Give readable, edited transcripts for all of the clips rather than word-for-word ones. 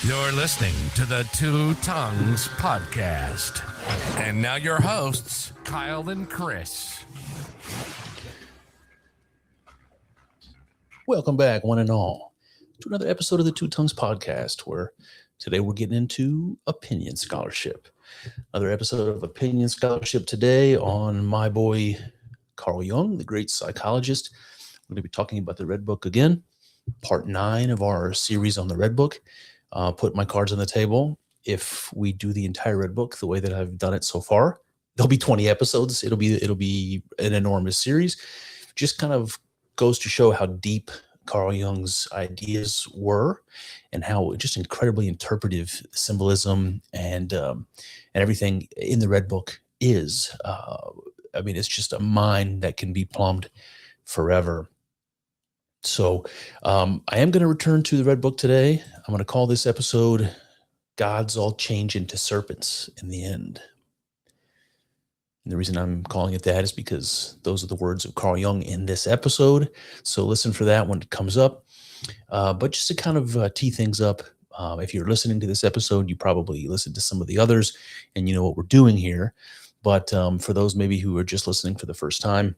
You're listening to the Two Tongues Podcast. And now your hosts, Kyle and Chris. Welcome back, one and all, to another episode of the Two Tongues Podcast, where today we're getting into opinion scholarship. Another episode of opinion scholarship today on my boy, Carl Jung, the great psychologist. We're going to be talking about the Red Book again, part 9 of our series on the Red Book. Put my cards on the table. If we do the entire Red Book the way that I've done it so far, there'll be 20 episodes. It'll be an enormous series. Just kind of goes to show how deep Carl Jung's ideas were and how just incredibly interpretive symbolism and everything in the Red Book is. It's just a mind that can be plumbed forever. So I am going to return to the Red Book today. I'm going to call this episode Gods All Change into Serpents in the End. And the reason I'm calling it that is because those are the words of Carl Jung in this episode. So listen for that when it comes up. But just to kind of tee things up, if you're listening to this episode, you probably listened to some of the others and you know what we're doing here. But for those maybe who are just listening for the first time,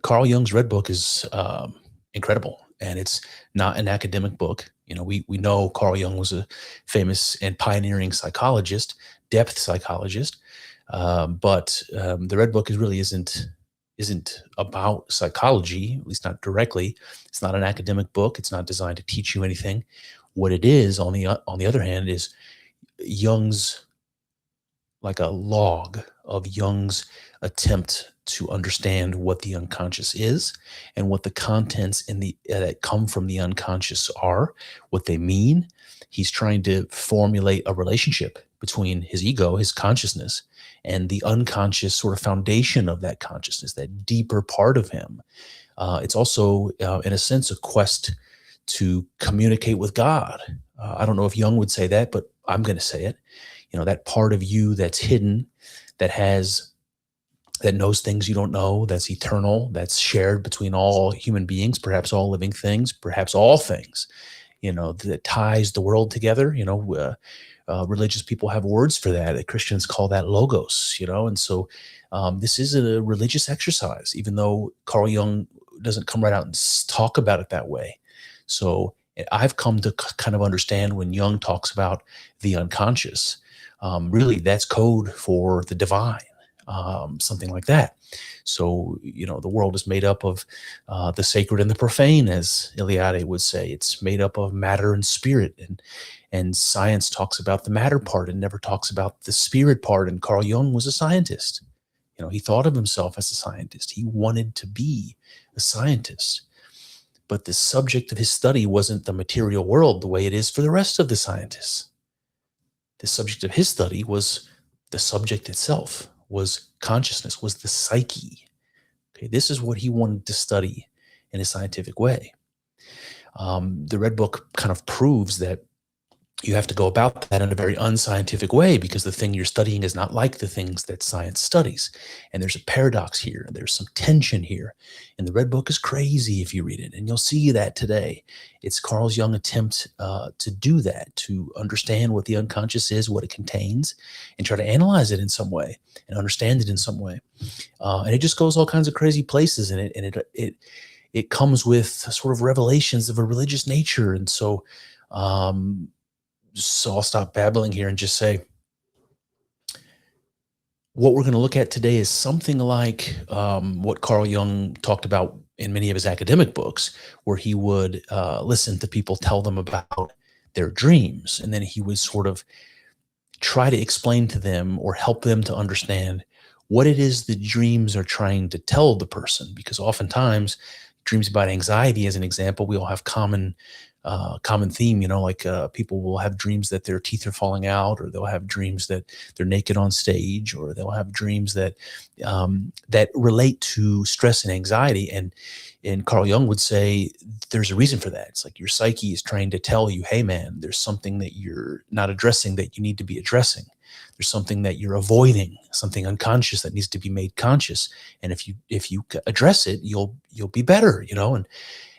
Carl Jung's Red Book is incredible, and it's not an academic book. You know, we know Carl Jung was a famous and pioneering psychologist, depth psychologist, but the Red Book really isn't about psychology, at least not directly. It's not an academic book. It's not designed to teach you anything. What it is, on the other hand, is Jung's, like a log of Jung's attempt to understand what the unconscious is and what the contents in the that come from the unconscious are, what they mean. He's trying to formulate a relationship between his ego, his consciousness, and the unconscious sort of foundation of that consciousness, that deeper part of him. It's also, in a sense, a quest to communicate with God. I don't know if Jung would say that, but I'm going to say it. You know, that part of you that's hidden, that knows things you don't know, that's eternal, that's shared between all human beings, perhaps all living things, perhaps all things, you know, that ties the world together. You know, religious people have words for that. Christians call that logos, you know, and so this is a religious exercise, even though Carl Jung doesn't come right out and talk about it that way. So I've come to kind of understand when Jung talks about the unconscious, really that's code for the divine. Something like that. So, you know, the world is made up of the sacred and the profane, as Eliade would say. It's made up of matter and spirit, and science talks about the matter part and never talks about the spirit part. And Carl Jung was a scientist. You know, he thought of himself as a scientist. He wanted to be a scientist. But the subject of his study wasn't the material world the way it is for the rest of the scientists. The subject of his study was the subject itself, was consciousness, was the psyche. Okay, this is what he wanted to study in a scientific way. The Red Book kind of proves that you have to go about that in a very unscientific way, because the thing you're studying is not like the things that science studies. And there's a paradox here. There's some tension here. And the Red Book is crazy if you read it. And you'll see that today. It's Carl Jung's attempt to do that, to understand what the unconscious is, what it contains, and try to analyze it in some way and understand it in some way. And it just goes all kinds of crazy places. And it comes with sort of revelations of a religious nature. And so I'll stop babbling here and just say, what we're going to look at today is something like what Carl Jung talked about in many of his academic books, where he would listen to people tell them about their dreams, and then he would sort of try to explain to them or help them to understand what it is the dreams are trying to tell the person. Because oftentimes, dreams about anxiety, as an example, we all have common theme, you know, like people will have dreams that their teeth are falling out, or they'll have dreams that they're naked on stage, or they'll have dreams that that relate to stress and anxiety. And Carl Jung would say there's a reason for that. It's like your psyche is trying to tell you, hey man, there's something that you're not addressing that you need to be addressing. There's something that you're avoiding, something unconscious that needs to be made conscious. And if you address it, you'll be better, you know.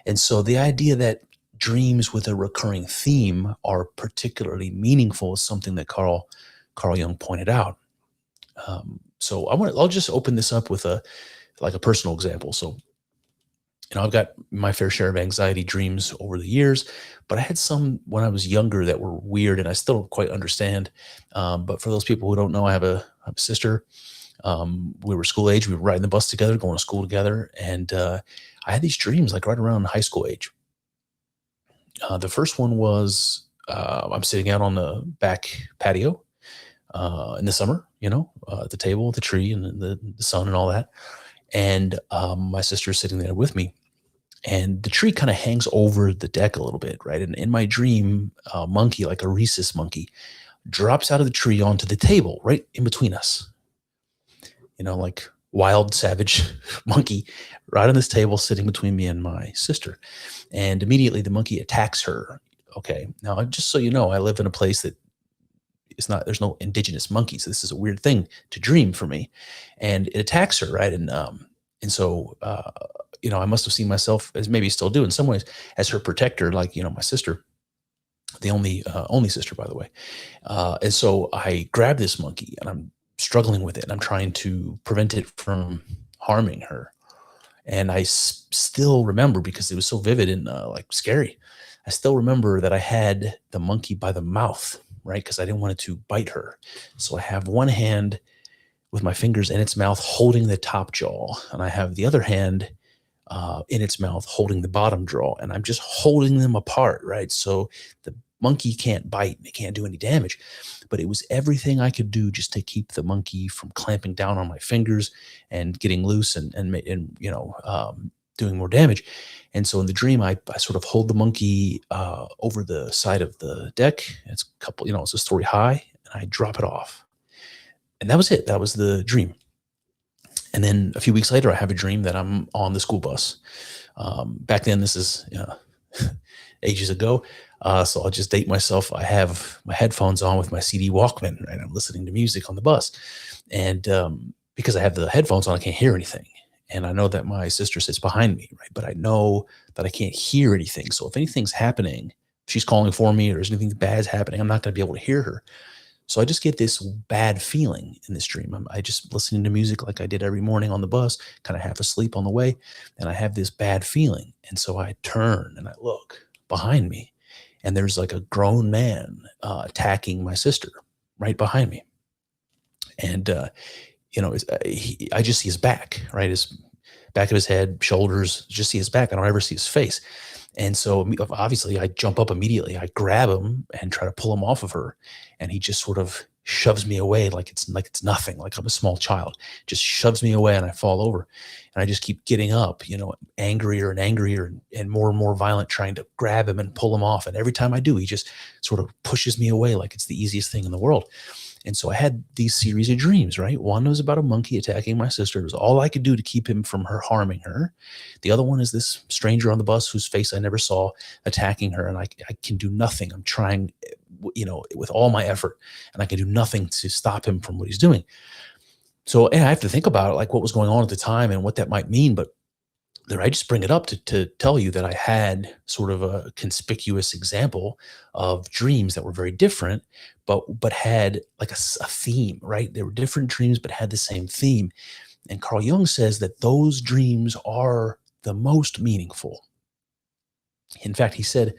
And so the idea that dreams with a recurring theme are particularly meaningful is something that Carl Jung pointed out. So I'll just open this up with a personal example. So, I've got my fair share of anxiety dreams over the years, but I had some when I was younger that were weird, and I still don't quite understand. But for those people who don't know, I have a sister. We were school age. We were riding the bus together, going to school together, and I had these dreams like right around high school age. The first one was I'm sitting out on the back patio in the summer, at the table, the tree, and the sun and all that. And my sister's sitting there with me, and the tree kind of hangs over the deck a little bit, right? And in my dream, a monkey, like a rhesus monkey, drops out of the tree onto the table right in between us. Like wild, savage monkey right on this table sitting between me and my sister. And immediately the monkey attacks her. Okay. Now, just so you know, I live in a place that there's no indigenous monkeys. So this is a weird thing to dream for me. And it attacks her, right? And so, I must have seen myself, as maybe still do in some ways, as her protector, like, my sister, the only sister, by the way. And so I grab this monkey and I'm struggling with it, and I'm trying to prevent it from harming her. And I still remember, because it was so vivid and scary, I still remember that I had the monkey by the mouth, right? Because I didn't want it to bite her. So I have one hand with my fingers in its mouth holding the top jaw, and I have the other hand in its mouth holding the bottom jaw, and I'm just holding them apart, right? So the monkey can't bite and it can't do any damage. But it was everything I could do just to keep the monkey from clamping down on my fingers and getting loose and doing more damage. And so in the dream, I sort of hold the monkey over the side of the deck. It's it's a story high, and I drop it off. And that was it. That was the dream. And then a few weeks later, I have a dream that I'm on the school bus. Back then, this is ages ago. So I'll just date myself. I have my headphones on with my CD Walkman, right? I'm listening to music on the bus. And because I have the headphones on, I can't hear anything. And I know that my sister sits behind me, right? But I know that I can't hear anything. So if anything's happening, if she's calling for me or there's anything bad's happening, I'm not going to be able to hear her. So I just get this bad feeling in this dream. I just listening to music like I did every morning on the bus, kind of half asleep on the way. And I have this bad feeling. And so I turn and I look behind me, and there's like a grown man attacking my sister right behind me. And, I just see his back, right? His back of his head, shoulders, just see his back. I don't ever see his face. And so obviously I jump up immediately. I grab him and try to pull him off of her. And he just sort of shoves me away like it's nothing, like I'm a small child, just shoves me away, and I fall over. And I just keep getting up, angrier and angrier and more violent, trying to grab him and pull him off. And every time I do, he just sort of pushes me away like it's the easiest thing in the world. And so I had these series of dreams, right? One was about a monkey attacking my sister. It was all I could do to keep him from her harming her. The other one is this stranger on the bus whose face I never saw attacking her. And I can do nothing. I'm trying, with all my effort, and I can do nothing to stop him from what he's doing. So, and I have to think about it, like what was going on at the time and what that might mean. But there, I just bring it up to tell you that I had sort of a conspicuous example of dreams that were very different, but had like a theme, right? They were different dreams, but had the same theme. And Carl Jung says that those dreams are the most meaningful. In fact, he said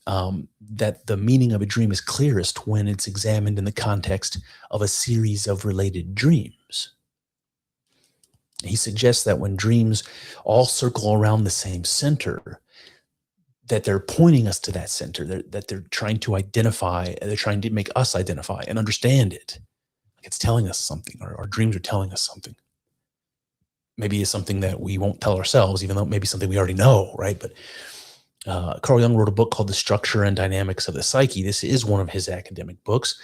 that the meaning of a dream is clearest when it's examined in the context of a series of related dreams. He suggests that when dreams all circle around the same center, that they're pointing us to that center, that they're trying to identify, they're trying to make us identify and understand it. Like it's telling us something, or our dreams are telling us something. Maybe it's something that we won't tell ourselves, even though it may be something we already know, right? But Carl Jung wrote a book called The Structure and Dynamics of the Psyche. This is one of his academic books.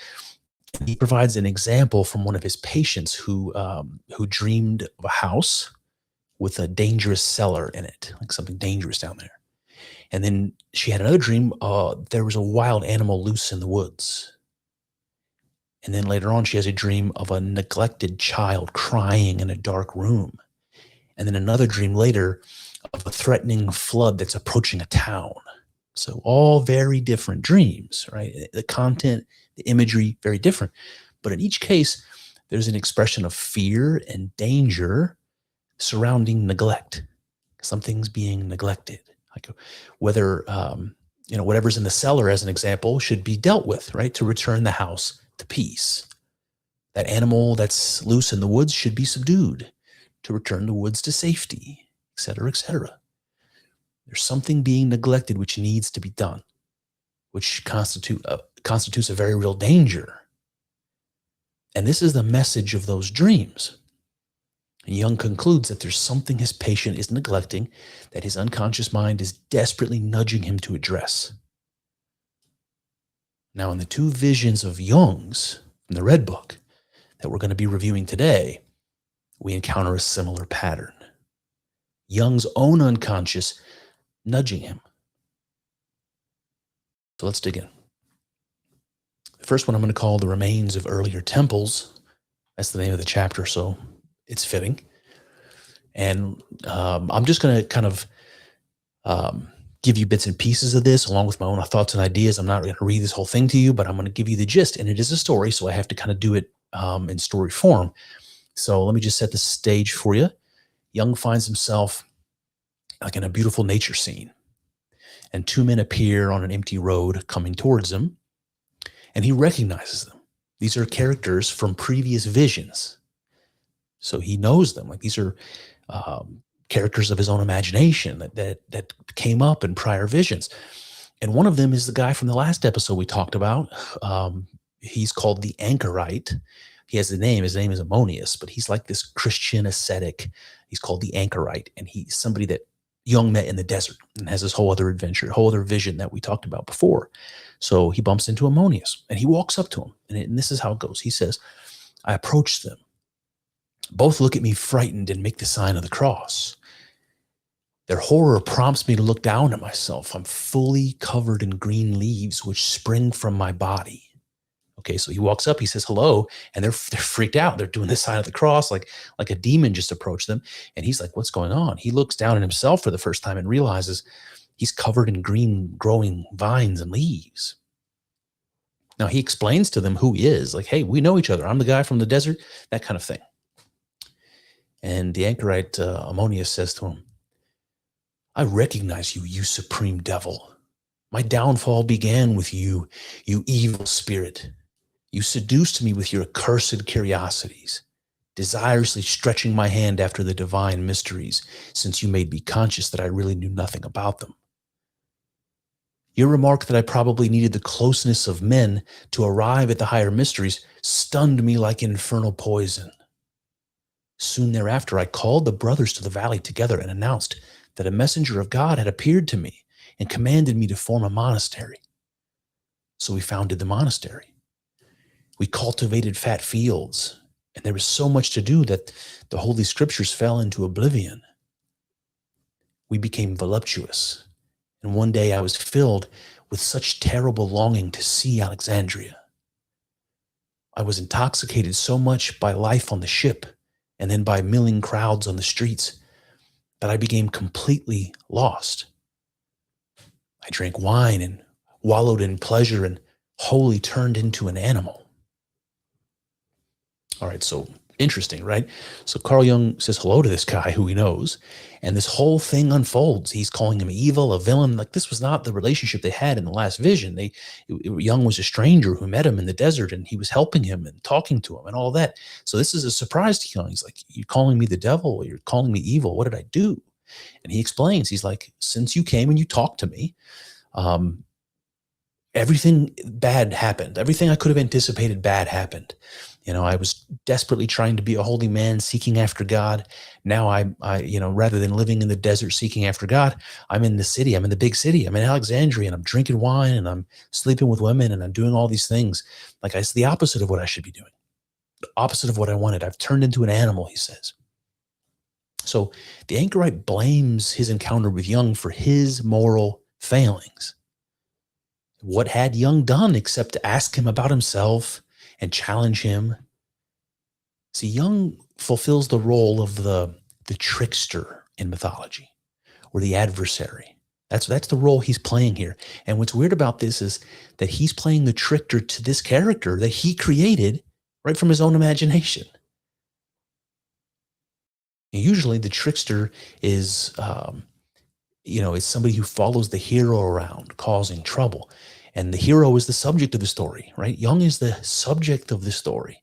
And he provides an example from one of his patients who dreamed of a house with a dangerous cellar in it, like something dangerous down there. And then she had another dream. There was a wild animal loose in the woods. And then later on, she has a dream of a neglected child crying in a dark room. And then another dream later of a threatening flood that's approaching a town. So all very different dreams, right? The content, the imagery, very different. But in each case, there's an expression of fear and danger surrounding neglect. Something's being neglected. Like whether, whatever's in the cellar, as an example, should be dealt with, right? To return the house to peace. That animal that's loose in the woods should be subdued to return the woods to safety, et cetera, et cetera. There's something being neglected which needs to be done, which constitutes a very real danger. And this is the message of those dreams. And Jung concludes that there's something his patient is neglecting, that his unconscious mind is desperately nudging him to address. Now, in the two visions of Jung's from the Red Book that we're going to be reviewing today, we encounter a similar pattern. Jung's own unconscious nudging him. So let's dig in. The first one I'm going to call The Remains of Earlier Temples. That's the name of the chapter, so it's fitting. And I'm just going to kind of give you bits and pieces of this along with my own thoughts and ideas. I'm not going to read this whole thing to you, but I'm going to give you the gist. And it is a story, so I have to kind of do it in story form. So let me just set the stage for you. Jung finds himself like in a beautiful nature scene. And two men appear on an empty road coming towards him. And he recognizes them. These are characters from previous visions. So he knows them. Like these are characters of his own imagination that came up in prior visions. And one of them is the guy from the last episode we talked about. He's called the Anchorite. He has a name. His name is Ammonius, but he's like this Christian ascetic. He's called the Anchorite. And he's somebody that Jung met in the desert and has this whole other adventure, whole other vision that we talked about before. So he bumps into Ammonius and he walks up to him. And this is how it goes. He says, I approach them. Both look at me frightened and make the sign of the cross. Their horror prompts me to look down at myself. I'm fully covered in green leaves which spring from my body. Okay, so he walks up, he says hello, and they're freaked out. They're doing the sign of the cross like a demon just approached them. And he's like, what's going on? He looks down at himself for the first time and realizes he's covered in green growing vines and leaves. Now he explains to them who he is. Like, hey, we know each other. I'm the guy from the desert, that kind of thing. And the Anchorite Ammonius says to him, I recognize you, you supreme devil. My downfall began with you, you evil spirit. You seduced me with your accursed curiosities, desirously stretching my hand after the divine mysteries, since you made me conscious that I really knew nothing about them. Your remark that I probably needed the closeness of men to arrive at the higher mysteries stunned me like infernal poison. Soon thereafter, I called the brothers to the valley together and announced that a messenger of God had appeared to me and commanded me to form a monastery. So we founded the monastery. We cultivated fat fields, and there was so much to do that the Holy Scriptures fell into oblivion. We became voluptuous, and one day I was filled with such terrible longing to see Alexandria. I was intoxicated so much by life on the ship and then by milling crowds on the streets that I became completely lost. I drank wine and wallowed in pleasure and wholly turned into an animal. All right, so interesting, right? So Carl Jung says hello to this guy who he knows, and this whole thing unfolds. He's calling him evil, a villain. Like this was not the relationship they had in the last vision. Jung was a stranger who met him in the desert, and he was helping him and talking to him and all that. So this is a surprise to Jung. He's like, you're calling me the devil, you're calling me evil. What did I do? And he explains, he's like, since you came and you talked to me, everything bad happened. Everything I could have anticipated bad happened. You know, I was desperately trying to be a holy man, seeking after God. Now I rather than living in the desert seeking after God, I'm in the city. I'm in the big city. I'm in Alexandria, and I'm drinking wine, and I'm sleeping with women, and I'm doing all these things. Like it's the opposite of what I should be doing. The opposite of what I wanted. I've turned into an animal, he says. So the Anchorite blames his encounter with Jung for his moral failings. What had Jung done except to ask him about himself and challenge him? See, Jung fulfills the role of the trickster in mythology, or the adversary. That's the role he's playing here. And what's weird about this is that he's playing the trickster to this character that he created right from his own imagination. And usually the trickster is, is somebody who follows the hero around, causing trouble. And the hero is the subject of the story, right? Jung is the subject of the story.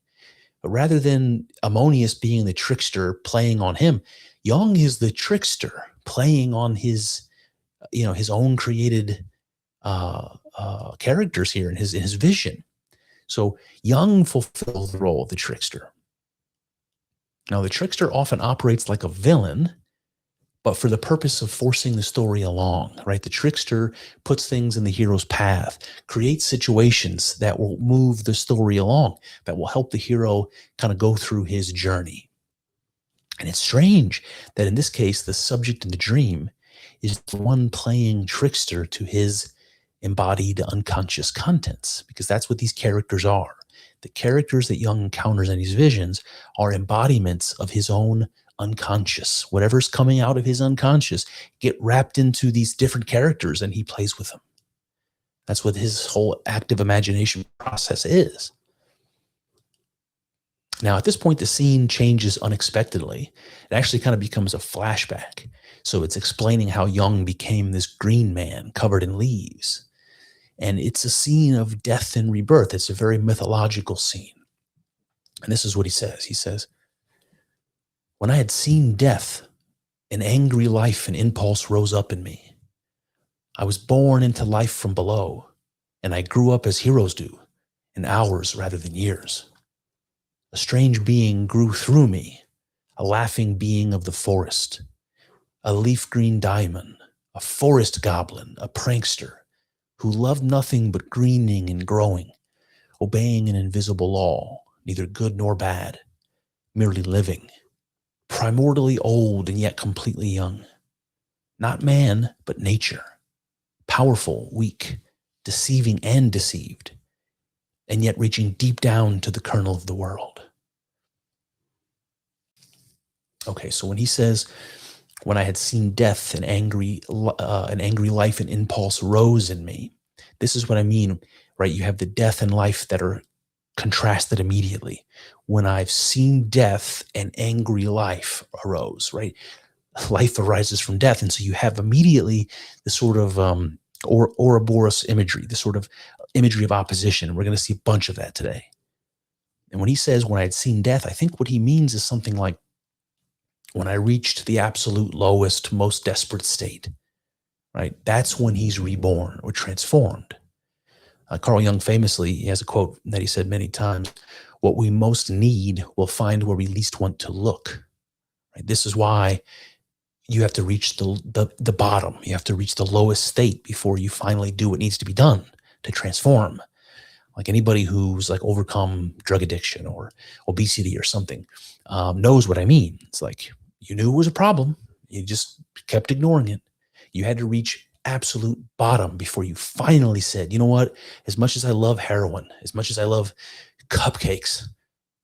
But rather than Ammonius being the trickster playing on him, Jung is the trickster playing on his own created characters here in his vision. So Jung fulfills the role of the trickster. Now, the trickster often operates like a villain, but for the purpose of forcing the story along, right? The trickster puts things in the hero's path, creates situations that will move the story along, that will help the hero kind of go through his journey. And it's strange that in this case, the subject in the dream is the one playing trickster to his embodied unconscious contents, because that's what these characters are. The characters that Jung encounters in his visions are embodiments of his own unconscious. Whatever's coming out of his unconscious get wrapped into these different characters and he plays with them. That's what his whole active imagination process is. Now, at this point, the scene changes unexpectedly. It actually kind of becomes a flashback. So it's explaining how Jung became this green man covered in leaves. And it's a scene of death and rebirth. It's a very mythological scene. And this is what he says. He says, "When I had seen death, an angry life and impulse rose up in me. I was born into life from below, and I grew up as heroes do, in hours rather than years. A strange being grew through me, a laughing being of the forest, a leaf green diamond, a forest goblin, a prankster, who loved nothing but greening and growing, obeying an invisible law, neither good nor bad, merely living, primordially old and yet completely young. Not man, but nature, powerful, weak, deceiving and deceived, and yet reaching deep down to the kernel of the world." Okay, so when he says, "When I had seen death, an angry life and impulse rose in me," this is what I mean, right? You have the death and life that are contrasted immediately. When I've seen death, an angry life arose, right? Life arises from death. And so you have immediately the sort of Ouroboros imagery, the sort of imagery of opposition. We're going to see a bunch of that today. And when he says, "when I had seen death," I think what he means is something like, when I reached the absolute lowest, most desperate state, right? That's when he's reborn or transformed. Carl Jung famously, he has a quote that he said many times, "What we most need will find where we least want to look." Right? This is why you have to reach the bottom. You have to reach the lowest state before you finally do what needs to be done to transform. Like anybody who's like overcome drug addiction or obesity or something knows what I mean. It's like you knew it was a problem. You just kept ignoring it. You had to reach absolute bottom before you finally said, "You know what? As much as I love heroin, as much as I love cupcakes,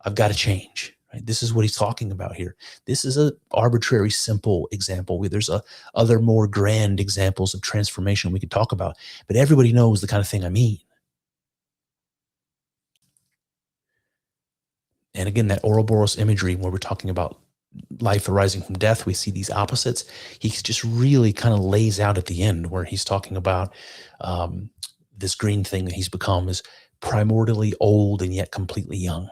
I've got to change." Right? This is what he's talking about here. This is an arbitrary, simple example. There's other more grand examples of transformation we could talk about, but everybody knows the kind of thing I mean. And again, that Ouroboros imagery, where we're talking about life arising from death, we see these opposites. He just really kind of lays out at the end where he's talking about this green thing that he's become is primordially old and yet completely young,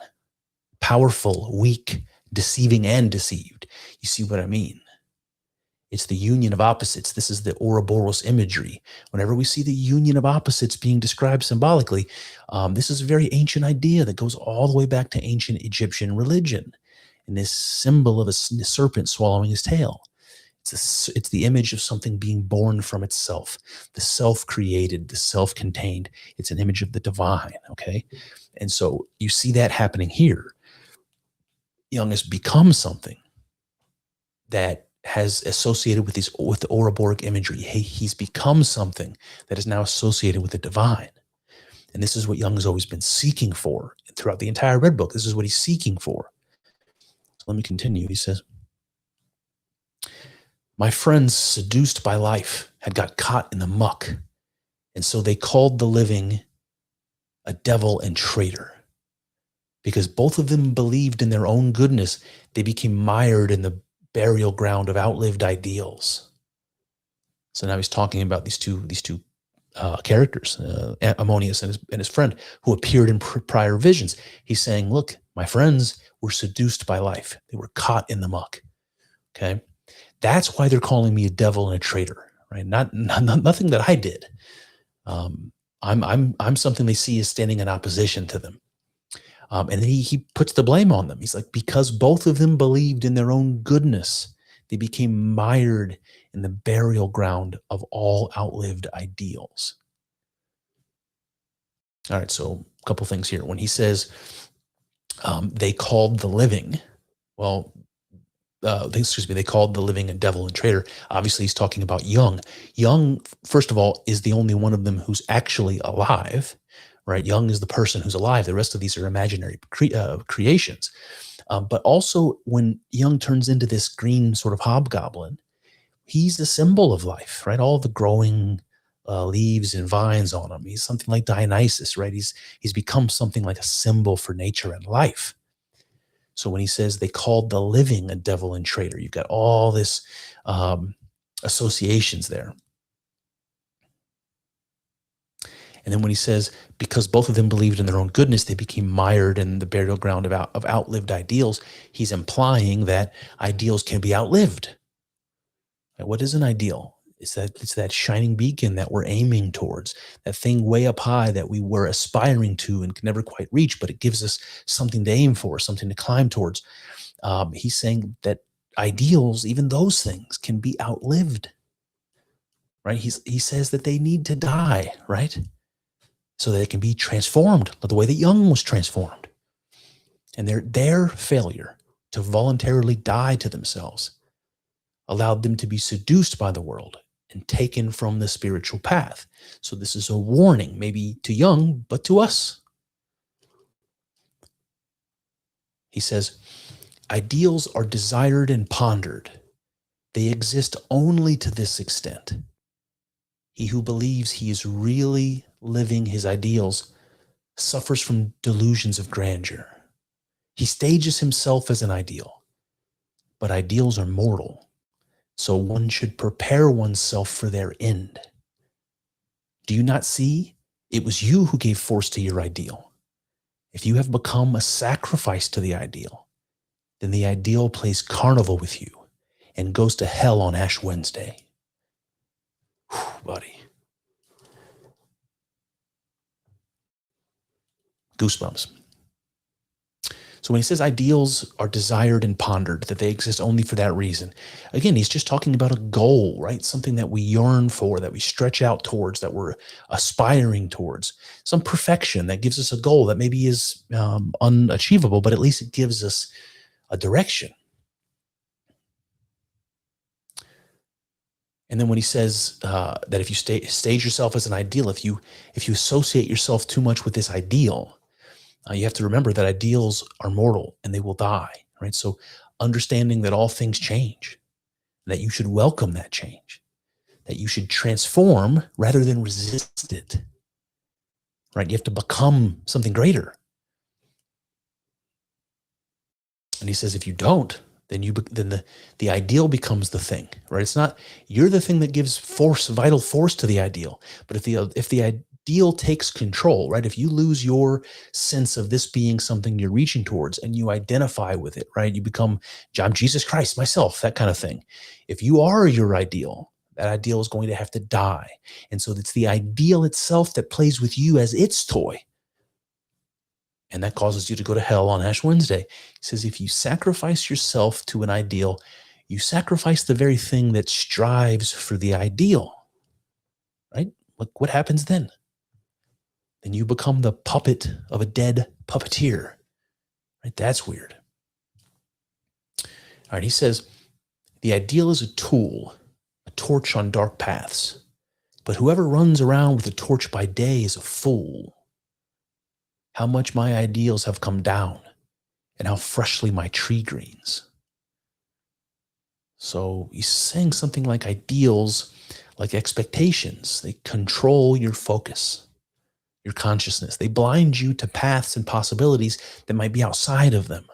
powerful, weak, deceiving and deceived. You see what I mean? It's the union of opposites. This is the Ouroboros imagery. Whenever we see the union of opposites being described symbolically, this is a very ancient idea that goes all the way back to ancient Egyptian religion. And this symbol of a serpent swallowing his tail. It's the image of something being born from itself, the self-created, the self-contained. It's an image of the divine, okay? And so you see that happening here. Jung has become something that has associated with the Ouroboros imagery. He's become something that is now associated with the divine. And this is what Jung has always been seeking for throughout the entire Red Book. This is what he's seeking for. So let me continue. He says, My friends, seduced by life, had got caught in the muck, and so they called the living a devil and traitor. Because both of them believed in their own goodness, they became mired in the burial ground of outlived ideals. So now he's talking about these two characters, Ammonius and his friend, who appeared in prior visions. He's saying, look, my friends were seduced by life. They were caught in the muck. Okay. That's why they're calling me a devil and a traitor, right? Not nothing that I did. I'm something they see as standing in opposition to them. And then he puts the blame on them. He's like, because both of them believed in their own goodness, they became mired in the burial ground of all outlived ideals. All right, so a couple things here. When he says they called the living, well, they called the living a devil and traitor. Obviously, he's talking about Jung. Jung, first of all, is the only one of them who's actually alive, right? Jung is the person who's alive. The rest of these are imaginary creations. But also, when Jung turns into this green sort of hobgoblin, he's the symbol of life, right? All the growing leaves and vines on him. He's something like Dionysus, right? He's become something like a symbol for nature and life. So when he says they called the living a devil and traitor, you've got all this associations there. And then when he says, because both of them believed in their own goodness, they became mired in the burial ground of outlived ideals, he's implying that ideals can be outlived. What is an ideal? It's that shining beacon that we're aiming towards, that thing way up high that we were aspiring to and can never quite reach, but it gives us something to aim for, something to climb towards. He's saying that ideals, even those things, can be outlived, right? He says that they need to die, right? So that it can be transformed the way that Jung was transformed. And their failure to voluntarily die to themselves allowed them to be seduced by the world and taken from the spiritual path. So this is a warning, maybe to Jung, but to us. He says, ideals are desired and pondered. They exist only to this extent. He who believes he is really living his ideals suffers from delusions of grandeur. He stages himself as an ideal, but ideals are mortal, so one should prepare oneself for their end. Do you not see? It was you who gave force to your ideal. If you have become a sacrifice to the ideal, then the ideal plays carnival with you and goes to hell on Ash Wednesday. Whew, buddy. Goosebumps. So when he says ideals are desired and pondered, that they exist only for that reason, again, he's just talking about a goal, right? Something that we yearn for, that we stretch out towards, that we're aspiring towards, some perfection that gives us a goal that maybe is unachievable, but at least it gives us a direction. And then when he says that if you stage yourself as an ideal, if you associate yourself too much with this ideal, you have to remember that ideals are mortal and they will die, right? So understanding that all things change, that you should welcome that change, that you should transform rather than resist it, right? You have to become something greater. And he says, if you don't, then the ideal becomes the thing, right? It's not, you're the thing that gives force, vital force to the ideal. But if the ideal takes control, right? If you lose your sense of this being something you're reaching towards and you identify with it, right? You become, I'm Jesus Christ, myself, that kind of thing. If you are your ideal, that ideal is going to have to die. And so it's the ideal itself that plays with you as its toy. And that causes you to go to hell on Ash Wednesday. He says, if you sacrifice yourself to an ideal, you sacrifice the very thing that strives for the ideal, right? What happens then? Then you become the puppet of a dead puppeteer, right? That's weird. All right, he says, the ideal is a tool, a torch on dark paths. But whoever runs around with a torch by day is a fool. How much my ideals have come down, and how freshly my tree greens. So he's saying something like ideals, like expectations, they control your focus, your consciousness. They blind you to paths and possibilities that might be outside of them.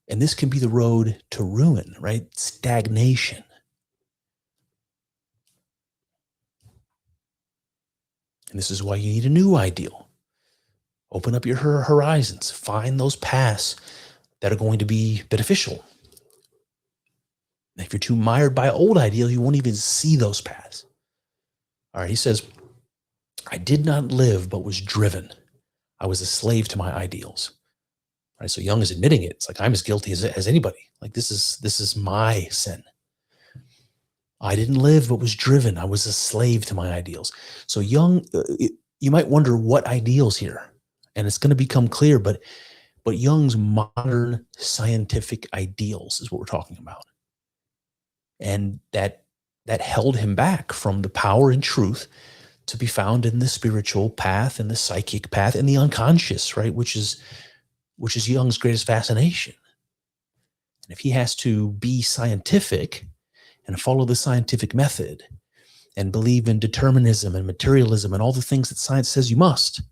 And this can be the road to ruin, right? Stagnation. And this is why you need a new ideal. Open up your horizons. Find those paths that are going to be beneficial. If you're too mired by old ideals, you won't even see those paths. All right, he says, I did not live, but was driven. I was a slave to my ideals. All right, so Jung is admitting it. It's like, I'm as guilty as anybody. Like, this is my sin. I didn't live, but was driven. I was a slave to my ideals. So Jung, you might wonder what ideals here, and it's going to become clear, but Jung's modern scientific ideals is what we're talking about. And that held him back from the power and truth to be found in the spiritual path and the psychic path and the unconscious, right? Which is Jung's greatest fascination. And if he has to be scientific and follow the scientific method and believe in determinism and materialism and all the things that science says you must,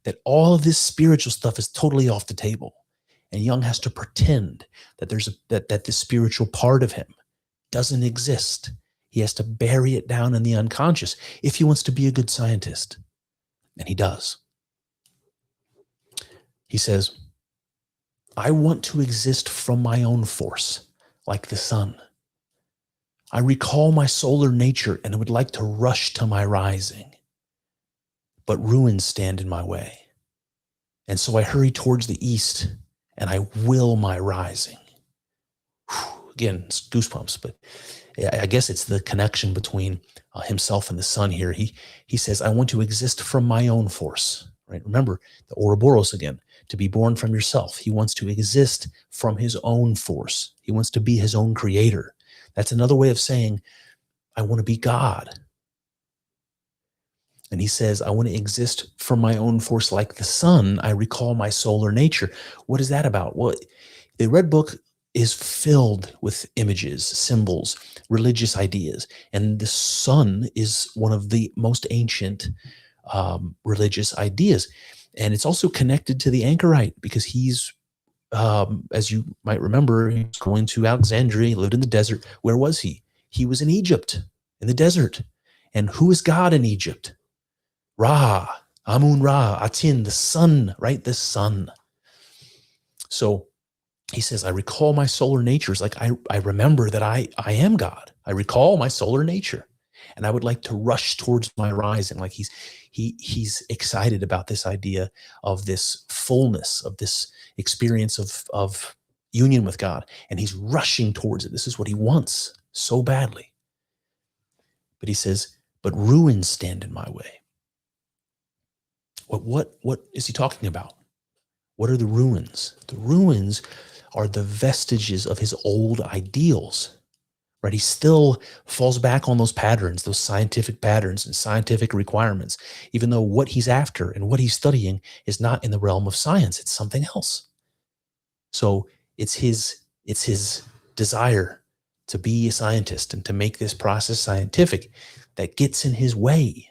that all of this spiritual stuff is totally off the table. And Jung has to pretend that that the spiritual part of him doesn't exist. He has to bury it down in the unconscious if he wants to be a good scientist. And he does. He says, I want to exist from my own force, like the sun. I recall my solar nature and would like to rush to my rising. But ruins stand in my way. And so I hurry towards the east and I will my rising. Whew, again, it's goosebumps, but I guess it's the connection between himself and the sun here. He says, I want to exist from my own force, right? Remember the Ouroboros again, to be born from yourself. He wants to exist from his own force. He wants to be his own creator. That's another way of saying, I want to be God. And he says, I want to exist from my own force like the sun. I recall my solar nature. What is that about? Well, the Red Book is filled with images, symbols, religious ideas. And the sun is one of the most ancient religious ideas. And it's also connected to the anchorite because he's, as you might remember, he was going to Alexandria, he lived in the desert. Where was he? He was in Egypt, in the desert. And who is God in Egypt? Ra, Amun Ra, Atin, the sun, right? The sun. So he says, I recall my solar nature. It's like I remember that I am God. I recall my solar nature. And I would like to rush towards my rising. Like he's excited about this idea of this fullness, of this experience of union with God. And he's rushing towards it. This is what he wants so badly. But he says, but ruins stand in my way. What is he talking about? What are the ruins? The ruins are the vestiges of his old ideals, right? He still falls back on those patterns, those scientific patterns and scientific requirements, even though what he's after and what he's studying is not in the realm of science. It's something else. So it's his desire to be a scientist and to make this process scientific that gets in his way.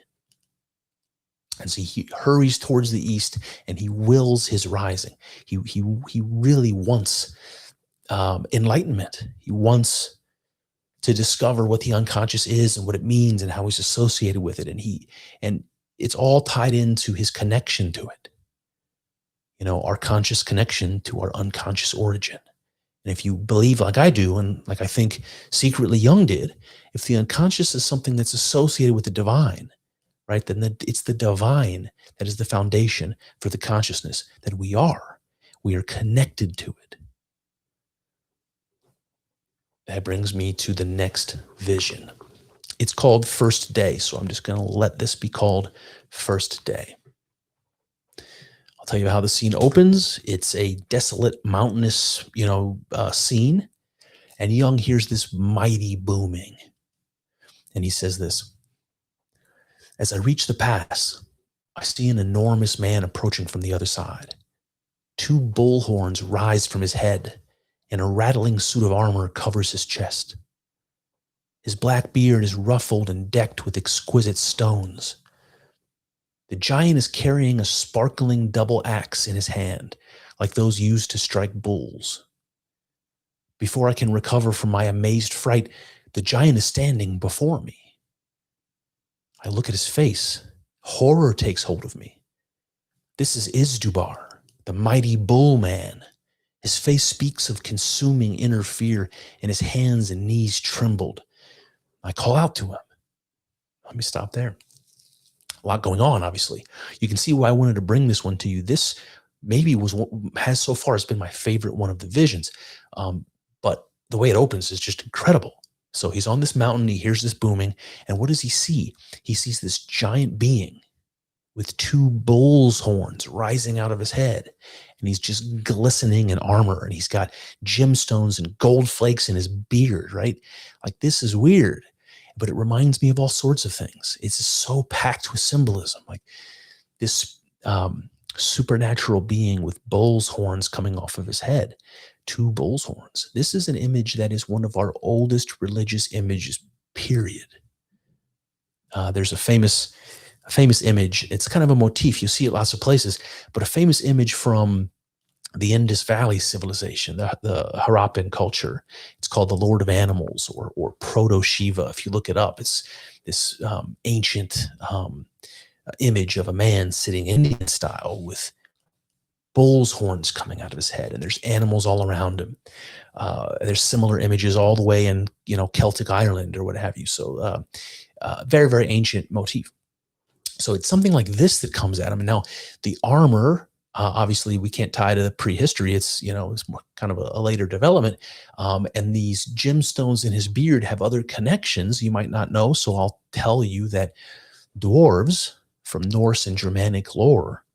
And so he hurries towards the east and he wills his rising. He really wants enlightenment. He wants to discover what the unconscious is and what it means and how he's associated with it. And it's all tied into his connection to it. You know, our conscious connection to our unconscious origin. And if you believe like I do, and like I think secretly Jung did, if the unconscious is something that's associated with the divine, right, then it's the divine that is the foundation for the consciousness that we are. We are connected to it. That brings me to the next vision. It's called First Day, so I'm just going to let this be called First Day. I'll tell you how the scene opens. It's a desolate, mountainous, scene, and Jung hears this mighty booming, and he says this: as I reach the pass, I see an enormous man approaching from the other side. 2 bull horns rise from his head, and a rattling suit of armor covers his chest. His black beard is ruffled and decked with exquisite stones. The giant is carrying a sparkling double axe in his hand, like those used to strike bulls. Before I can recover from my amazed fright, the giant is standing before me. I look at his face. Horror takes hold of me. This is Izdubar, the mighty bull man. His face speaks of consuming inner fear, and his hands and knees trembled. I call out to him. Let me stop there. A lot going on, obviously. You can see why I wanted to bring this one to you. This maybe was what has so far has been my favorite one of the visions. But the way it opens is just incredible. So he's on this mountain, he hears this booming, and what does he see? He sees this giant being with two bull's horns rising out of his head, and he's just glistening in armor, and he's got gemstones and gold flakes in his beard, right? Like, this is weird, but it reminds me of all sorts of things. It's so packed with symbolism, like this supernatural being with bull's horns coming off of his head. Two bull's horns. This is an image that is one of our oldest religious images, period. There's a famous image. It's kind of a motif. You see it lots of places, but a famous image from the Indus Valley civilization, the Harappan culture. It's called the Lord of Animals, or Proto-Shiva. If you look it up, it's this ancient image of a man sitting Indian style with bull's horns coming out of his head, and there's animals all around him. There's similar images all the way in, Celtic Ireland or what have you. So very, very ancient motif. So it's something like this that comes at him. And now the armor, obviously we can't tie to the prehistory. It's, it's more kind of a later development. And these gemstones in his beard have other connections you might not know. So I'll tell you that dwarves from Norse and Germanic lore,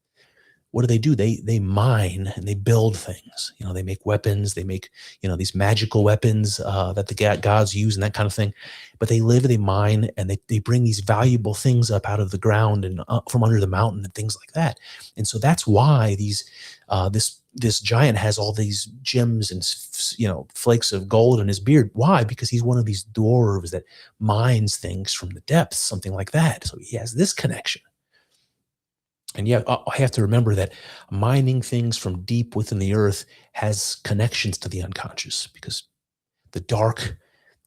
what do? They mine and they build things. They make weapons. They make, these magical weapons that the gods use and that kind of thing. But they live, they mine, and they bring these valuable things up out of the ground and from under the mountain and things like that. And so that's why this giant has all these gems and flakes of gold in his beard. Why? Because he's one of these dwarves that mines things from the depths, something like that. So he has this connection. And yeah, I have to remember that mining things from deep within the earth has connections to the unconscious, because the dark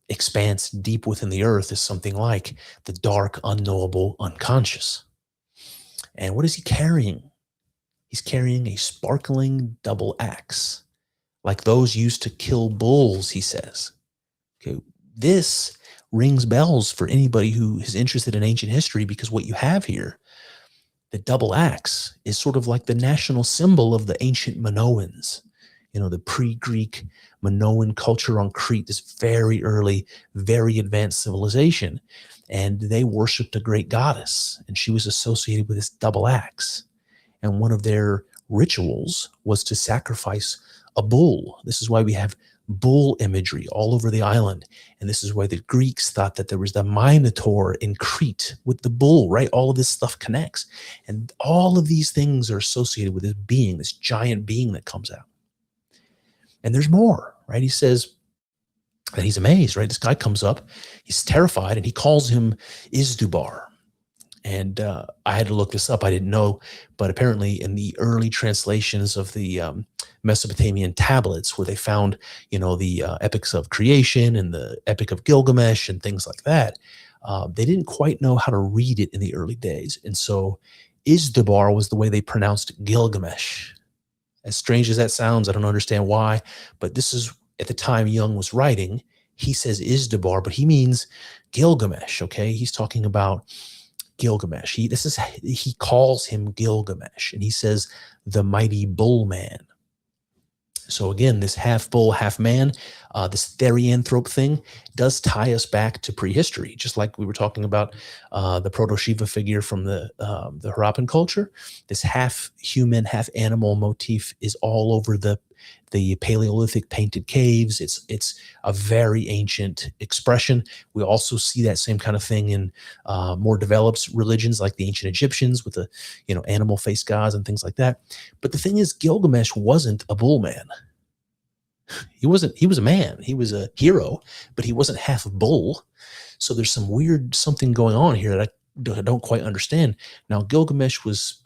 expanse deep within the earth is something like the dark, unknowable unconscious. And what is he carrying? He's carrying a sparkling double axe, like those used to kill bulls, he says. Okay, this rings bells for anybody who is interested in ancient history, because what you have here, the double axe, is sort of like the national symbol of the ancient Minoans. The pre-Greek Minoan culture on Crete, this very early, very advanced civilization. And they worshipped a great goddess, and she was associated with this double axe. And one of their rituals was to sacrifice a bull. This is why we have bull imagery all over the island. And this is why the Greeks thought that there was the Minotaur in Crete with the bull, right? All of this stuff connects. And all of these things are associated with this being, this giant being that comes out. And there's more, right? He says that he's amazed, right? This guy comes up, he's terrified, and he calls him Izdubar. And I had to look this up. I didn't know, but apparently in the early translations of the Mesopotamian tablets, where they found, the epics of creation and the Epic of Gilgamesh and things like that, they didn't quite know how to read it in the early days. And so Izdubar was the way they pronounced Gilgamesh. As strange as that sounds, I don't understand why, but this is at the time Jung was writing. He says Izdubar, but he means Gilgamesh, okay? He's talking about Gilgamesh. He calls him Gilgamesh, and he says the mighty bull man. So again, this half bull, half man, this therianthrope thing does tie us back to prehistory, just like we were talking about the Proto-Shiva figure from the Harappan culture. This half human, half animal motif is all over the Paleolithic painted caves. It's a very ancient expression. We also see that same kind of thing in more developed religions like the ancient Egyptians with the animal face gods and things like that. But the thing is, Gilgamesh wasn't a bull man. He was a man. He was a hero, but he wasn't half a bull. So there's some weird something going on here that I don't quite understand. Now Gilgamesh was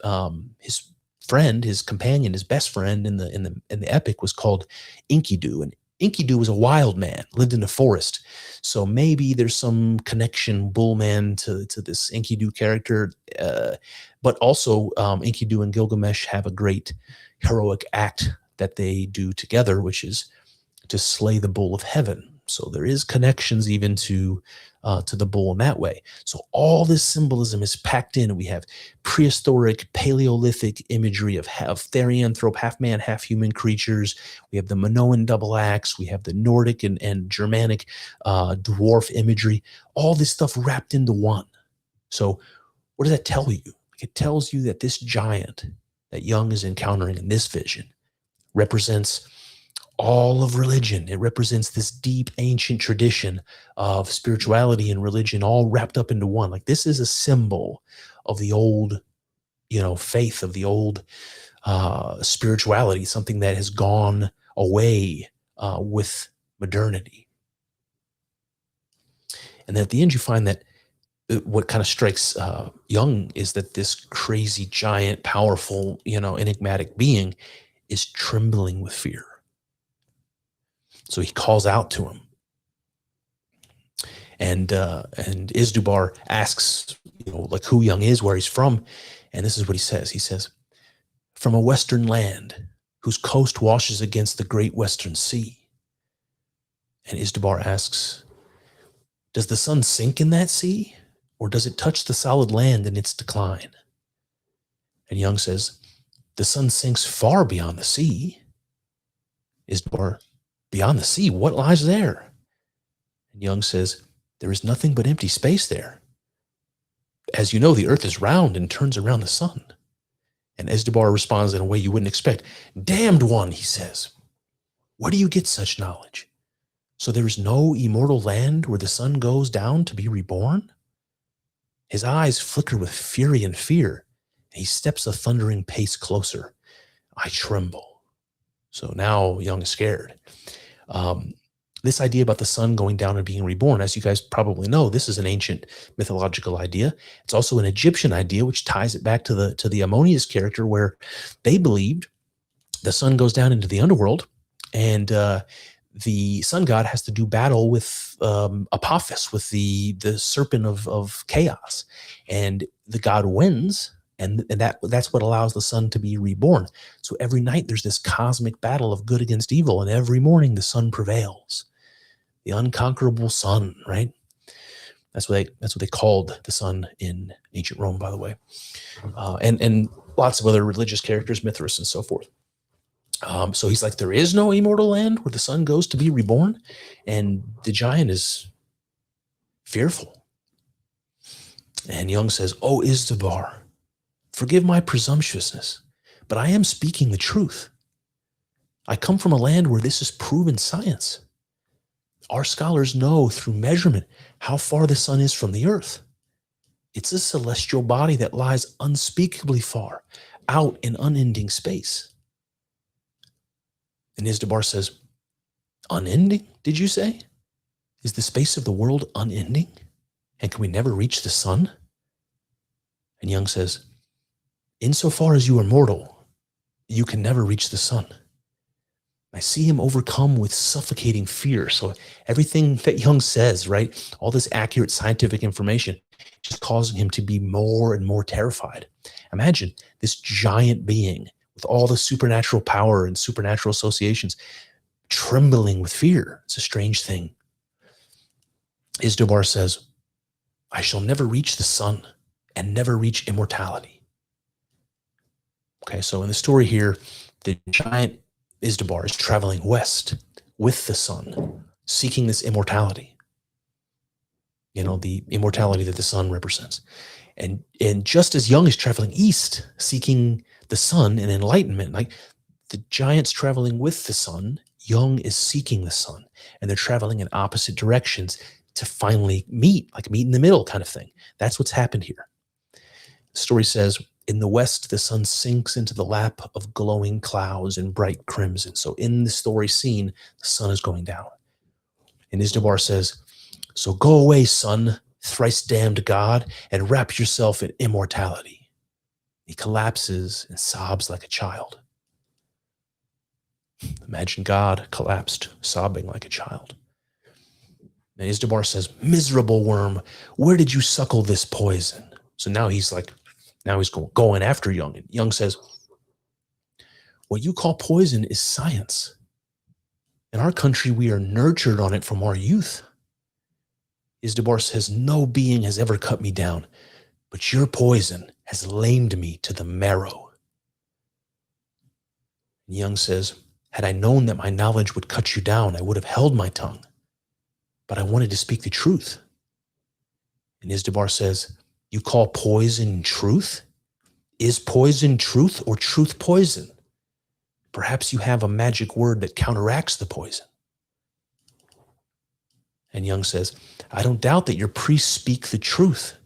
his friend, his companion, his best friend in the epic was called Enkidu, and Enkidu was a wild man, lived in the forest. So maybe there's some connection, bullman, to this Enkidu character. But also Enkidu and Gilgamesh have a great heroic act that they do together, which is to slay the bull of heaven. So there is connections even to the bull in that way. So all this symbolism is packed in. We have prehistoric, Paleolithic imagery of therianthrope, half man, half human creatures. We have the Minoan double axe. We have the Nordic and Germanic dwarf imagery. All this stuff wrapped into one. So what does that tell you? It tells you that this giant that Jung is encountering in this vision represents all of religion. It represents this deep ancient tradition of spirituality and religion all wrapped up into one. Like, this is a symbol of the old, faith, of the old spirituality, something that has gone away with modernity. And then at the end you find that what kind of strikes Jung is that this crazy, giant, powerful, enigmatic being is trembling with fear. So he calls out to him. And Izdubar asks, who Jung is, where he's from. And this is what he says. He says, "From a western land whose coast washes against the great western sea." And Izdubar asks, "Does the sun sink in that sea, or does it touch the solid land in its decline?" And Jung says, "The sun sinks far beyond the sea." Izdubar, "Beyond the sea, what lies there?" And Jung says, "There is nothing but empty space there. As you know, the earth is round and turns around the sun." And Izdubar responds in a way you wouldn't expect. "Damned one," he says, "where do you get such knowledge? So there is no immortal land where the sun goes down to be reborn?" His eyes flicker with fury and fear, and he steps a thundering pace closer. I tremble. So now Jung is scared. This idea about the sun going down and being reborn, as you guys probably know, this is an ancient mythological idea. It's also an Egyptian idea, which ties it back to the Ammonius character, where they believed the sun goes down into the underworld, and the sun god has to do battle with Apophis, with the serpent of chaos, and the god wins. And that's what allows the sun to be reborn. So every night there's this cosmic battle of good against evil, and every morning the sun prevails. The unconquerable sun, right? That's what they called the sun in ancient Rome, by the way, and lots of other religious characters, Mithras and so forth. So he's like, there is no immortal land where the sun goes to be reborn, and the giant is fearful. And Jung says, "Oh, Izdubar, forgive my presumptuousness, but I am speaking the truth. I come from a land where this is proven science. Our scholars know through measurement how far the sun is from the earth. It's a celestial body that lies unspeakably far out in unending space." And Izdubar says, "Unending, did you say? Is the space of the world unending? And can we never reach the sun?" And Jung says, "Insofar as you are mortal, you can never reach the sun." I see him overcome with suffocating fear. So everything that Jung says, right, all this accurate scientific information, just causing him to be more and more terrified. Imagine this giant being with all the supernatural power and supernatural associations, trembling with fear. It's a strange thing. Izdubar says, "I shall never reach the sun and never reach immortality." Okay, so in the story here, the giant Izdubar is traveling west with the sun, seeking this immortality. The immortality that the sun represents. And just as Jung is traveling east, seeking the sun and enlightenment, like the giant's traveling with the sun, Jung is seeking the sun, and they're traveling in opposite directions to finally meet in the middle kind of thing. That's what's happened here. The story says, In the west, the sun sinks into the lap of glowing clouds and bright crimson. So in the story scene, the sun is going down. And Izdubar says, so go away, sun, thrice damned god, and wrap yourself in immortality. He collapses and sobs like a child. Imagine God collapsed, sobbing like a child. And Izdubar says, miserable worm, where did you suckle this poison? So now he's going after Jung. And Jung says, what you call poison is science. In our country, we are nurtured on it from our youth. Izdubar says, no being has ever cut me down, but your poison has lamed me to the marrow. And Jung says, had I known that my knowledge would cut you down, I would have held my tongue, but I wanted to speak the truth. And Izdubar says, you call poison truth? Is poison truth or truth poison? Perhaps you have a magic word that counteracts the poison. And Jung says, I don't doubt that your priests speak the truth.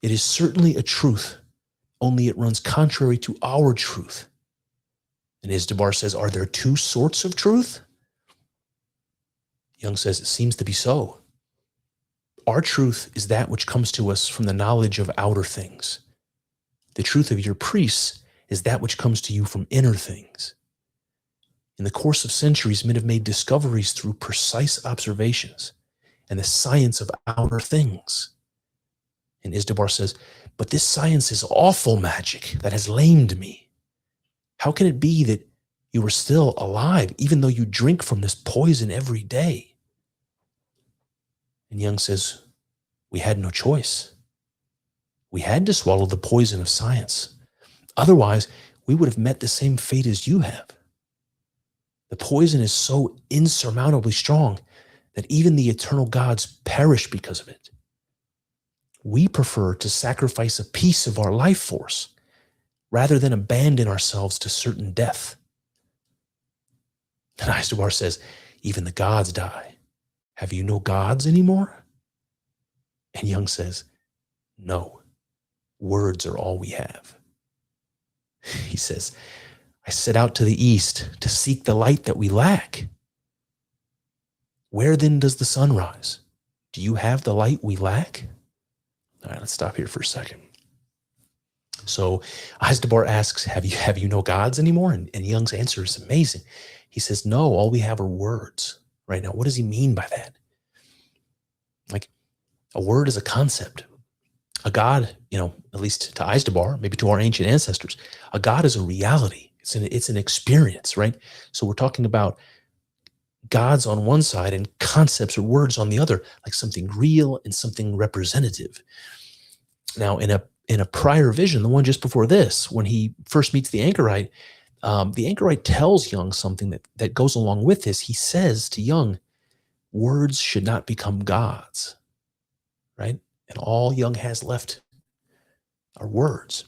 It is certainly a truth, only it runs contrary to our truth. And Izdubar says, are there two sorts of truth? Jung says, it seems to be so. Our truth is that which comes to us from the knowledge of outer things. The truth of your priests is that which comes to you from inner things. In the course of centuries, men have made discoveries through precise observations and the science of outer things. And Izdubar says, but this science is awful magic that has lamed me. How can it be that you are still alive, even though you drink from this poison every day? And Jung says, we had no choice. We had to swallow the poison of science. Otherwise, we would have met the same fate as you have. The poison is so insurmountably strong that even the eternal gods perish because of it. We prefer to sacrifice a piece of our life force rather than abandon ourselves to certain death. And Izdubar says, even the gods die. Have you no gods anymore? And Jung says, no, words are all we have. He says, I set out to the east to seek the light that we lack. Where then does the sun rise? Do you have the light we lack? All right, let's stop here for a second. So Izdubar asks, have you no gods anymore? And Jung's answer is amazing. He says, no, all we have are words. Right now, what does he mean by that? Like, a word is a concept. A god, at least to Izdubar, maybe to our ancient ancestors, a god is a reality. It's an experience, right? So we're talking about gods on one side and concepts or words on the other, like something real and something representative. Now, in a prior vision, the one just before this, when he first meets the anchorite tells Jung something that goes along with this. He says to Jung, words should not become gods, right? And all Jung has left are words.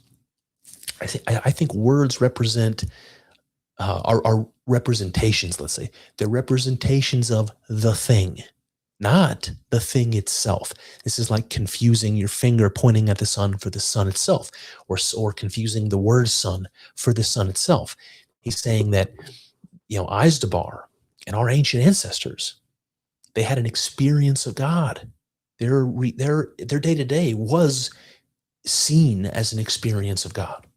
I think words represent are representations, let's say. They're representations of the thing, not the thing itself. This is like confusing your finger pointing at the sun for the sun itself, or confusing the word sun for the sun itself. He's saying that, Izdubar and our ancient ancestors, they had an experience of God. Their day-to-day was seen as an experience of God.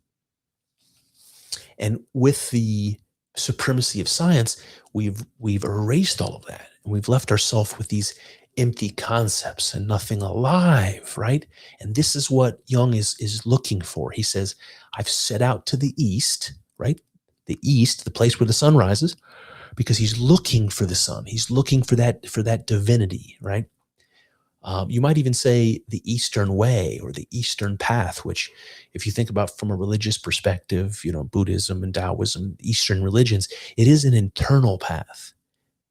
And with the supremacy of science, we've erased all of that. And we've left ourselves with these empty concepts and nothing alive, right? And this is what Jung is looking for. He says, I've set out to the east, right? The east, the place where the sun rises, because he's looking for the sun. He's looking for that divinity, right? You might even say the Eastern way or the Eastern path, which if you think about from a religious perspective, Buddhism and Taoism, Eastern religions, it is an internal path.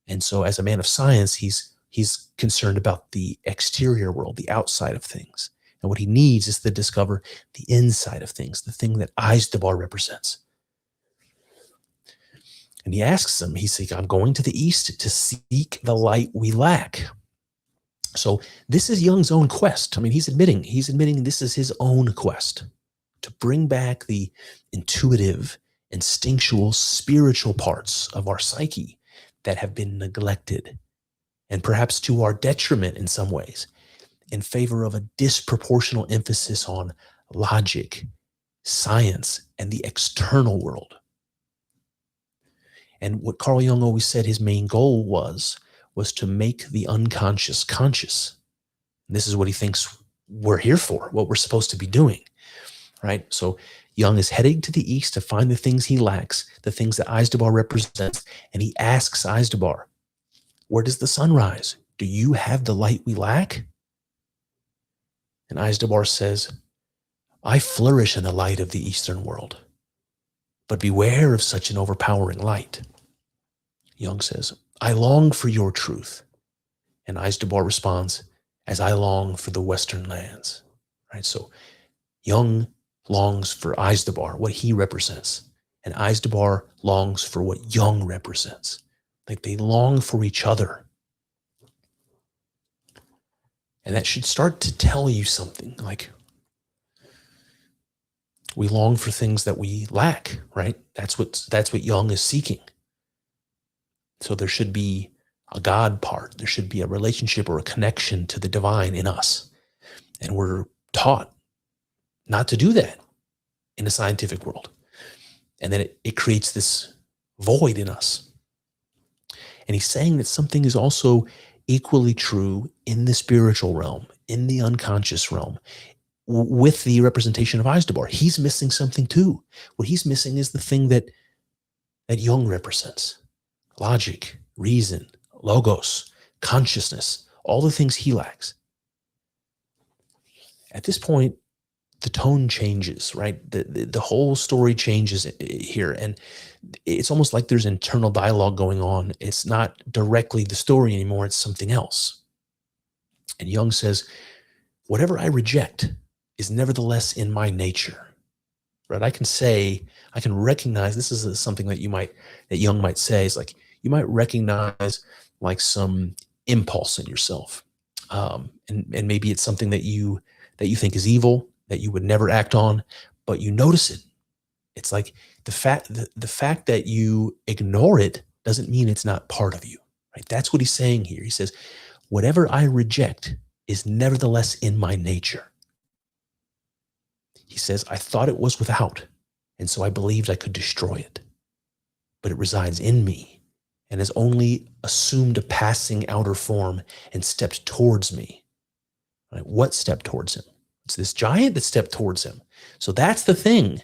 And so as a man of science, he's concerned about the exterior world, the outside of things. And what he needs is to discover the inside of things, the thing that Izdubar represents. And he asks him, he's like, I'm going to the east to seek the light we lack. So this is Jung's own quest. I mean, he's admitting this is his own quest. to bring back the intuitive, instinctual, spiritual parts of our psyche that have been neglected, and perhaps to our detriment in some ways, in favor of a disproportional emphasis on logic, science, and the external world. And what Carl Jung always said his main goal was to make the unconscious conscious. And this is what he thinks we're here for, what we're supposed to be doing, right? So Jung is heading to the east to find the things he lacks, the things that Izdubar represents, and he asks Izdubar, where does the sun rise? Do you have the light we lack? And Izdubar says, I flourish in the light of the Eastern world, but beware of such an overpowering light. Jung says, I long for your truth. And Izdubar responds, as I long for the Western lands. Right? So Jung longs for Izdubar, what he represents, and Izdubar longs for what Jung represents. Like they long for each other. And that should start to tell you something, like we long for things that we lack, right? That's what Jung is seeking. So there should be a God part. There should be a relationship or a connection to the divine in us. And we're taught not to do that in the scientific world. And then it creates this void in us. And he's saying that something is also equally true in the spiritual realm, in the unconscious realm, with the representation of Izdubar. He's missing something too. What he's missing is the thing that Jung represents. Logic, reason, logos, consciousness, all the things he lacks. At this point, the tone changes, right? The whole story changes here. And it's almost like there's internal dialogue going on. It's not directly the story anymore. It's something else. And Jung says, whatever I reject is nevertheless in my nature, right? I can recognize, this is something that Jung might say, is like, you might recognize like some impulse in yourself. And maybe it's something that you think is evil, that you would never act on, but you notice it. It's like the fact that you ignore it doesn't mean it's not part of you, right? That's what he's saying here. He says, whatever I reject is nevertheless in my nature. He says, I thought it was without, and so I believed I could destroy it. But it resides in me and has only assumed a passing outer form and stepped towards me. Right? What stepped towards him? It's this giant that stepped towards him. So that's the thing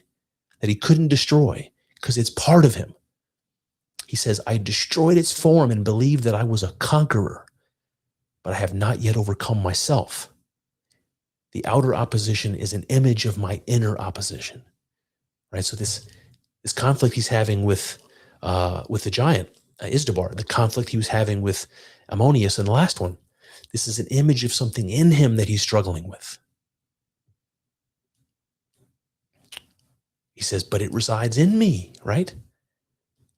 that he couldn't destroy because it's part of him. He says, I destroyed its form and believed that I was a conqueror, but I have not yet overcome myself. The outer opposition is an image of my inner opposition. Right? So this conflict he's having with the giant, Izdubar, the conflict he was having with Ammonius in the last one, this is an image of something in him that he's struggling with. He says, but it resides in me, right?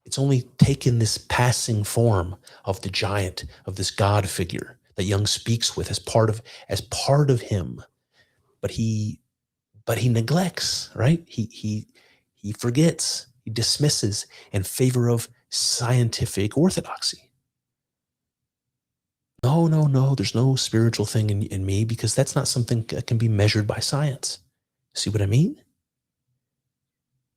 It's only taken this passing form of the giant, of this God figure that Jung speaks with as part of him. But he neglects, right? He forgets, he dismisses in favor of scientific orthodoxy. No, there's no spiritual thing in me because that's not something that can be measured by science. See what I mean?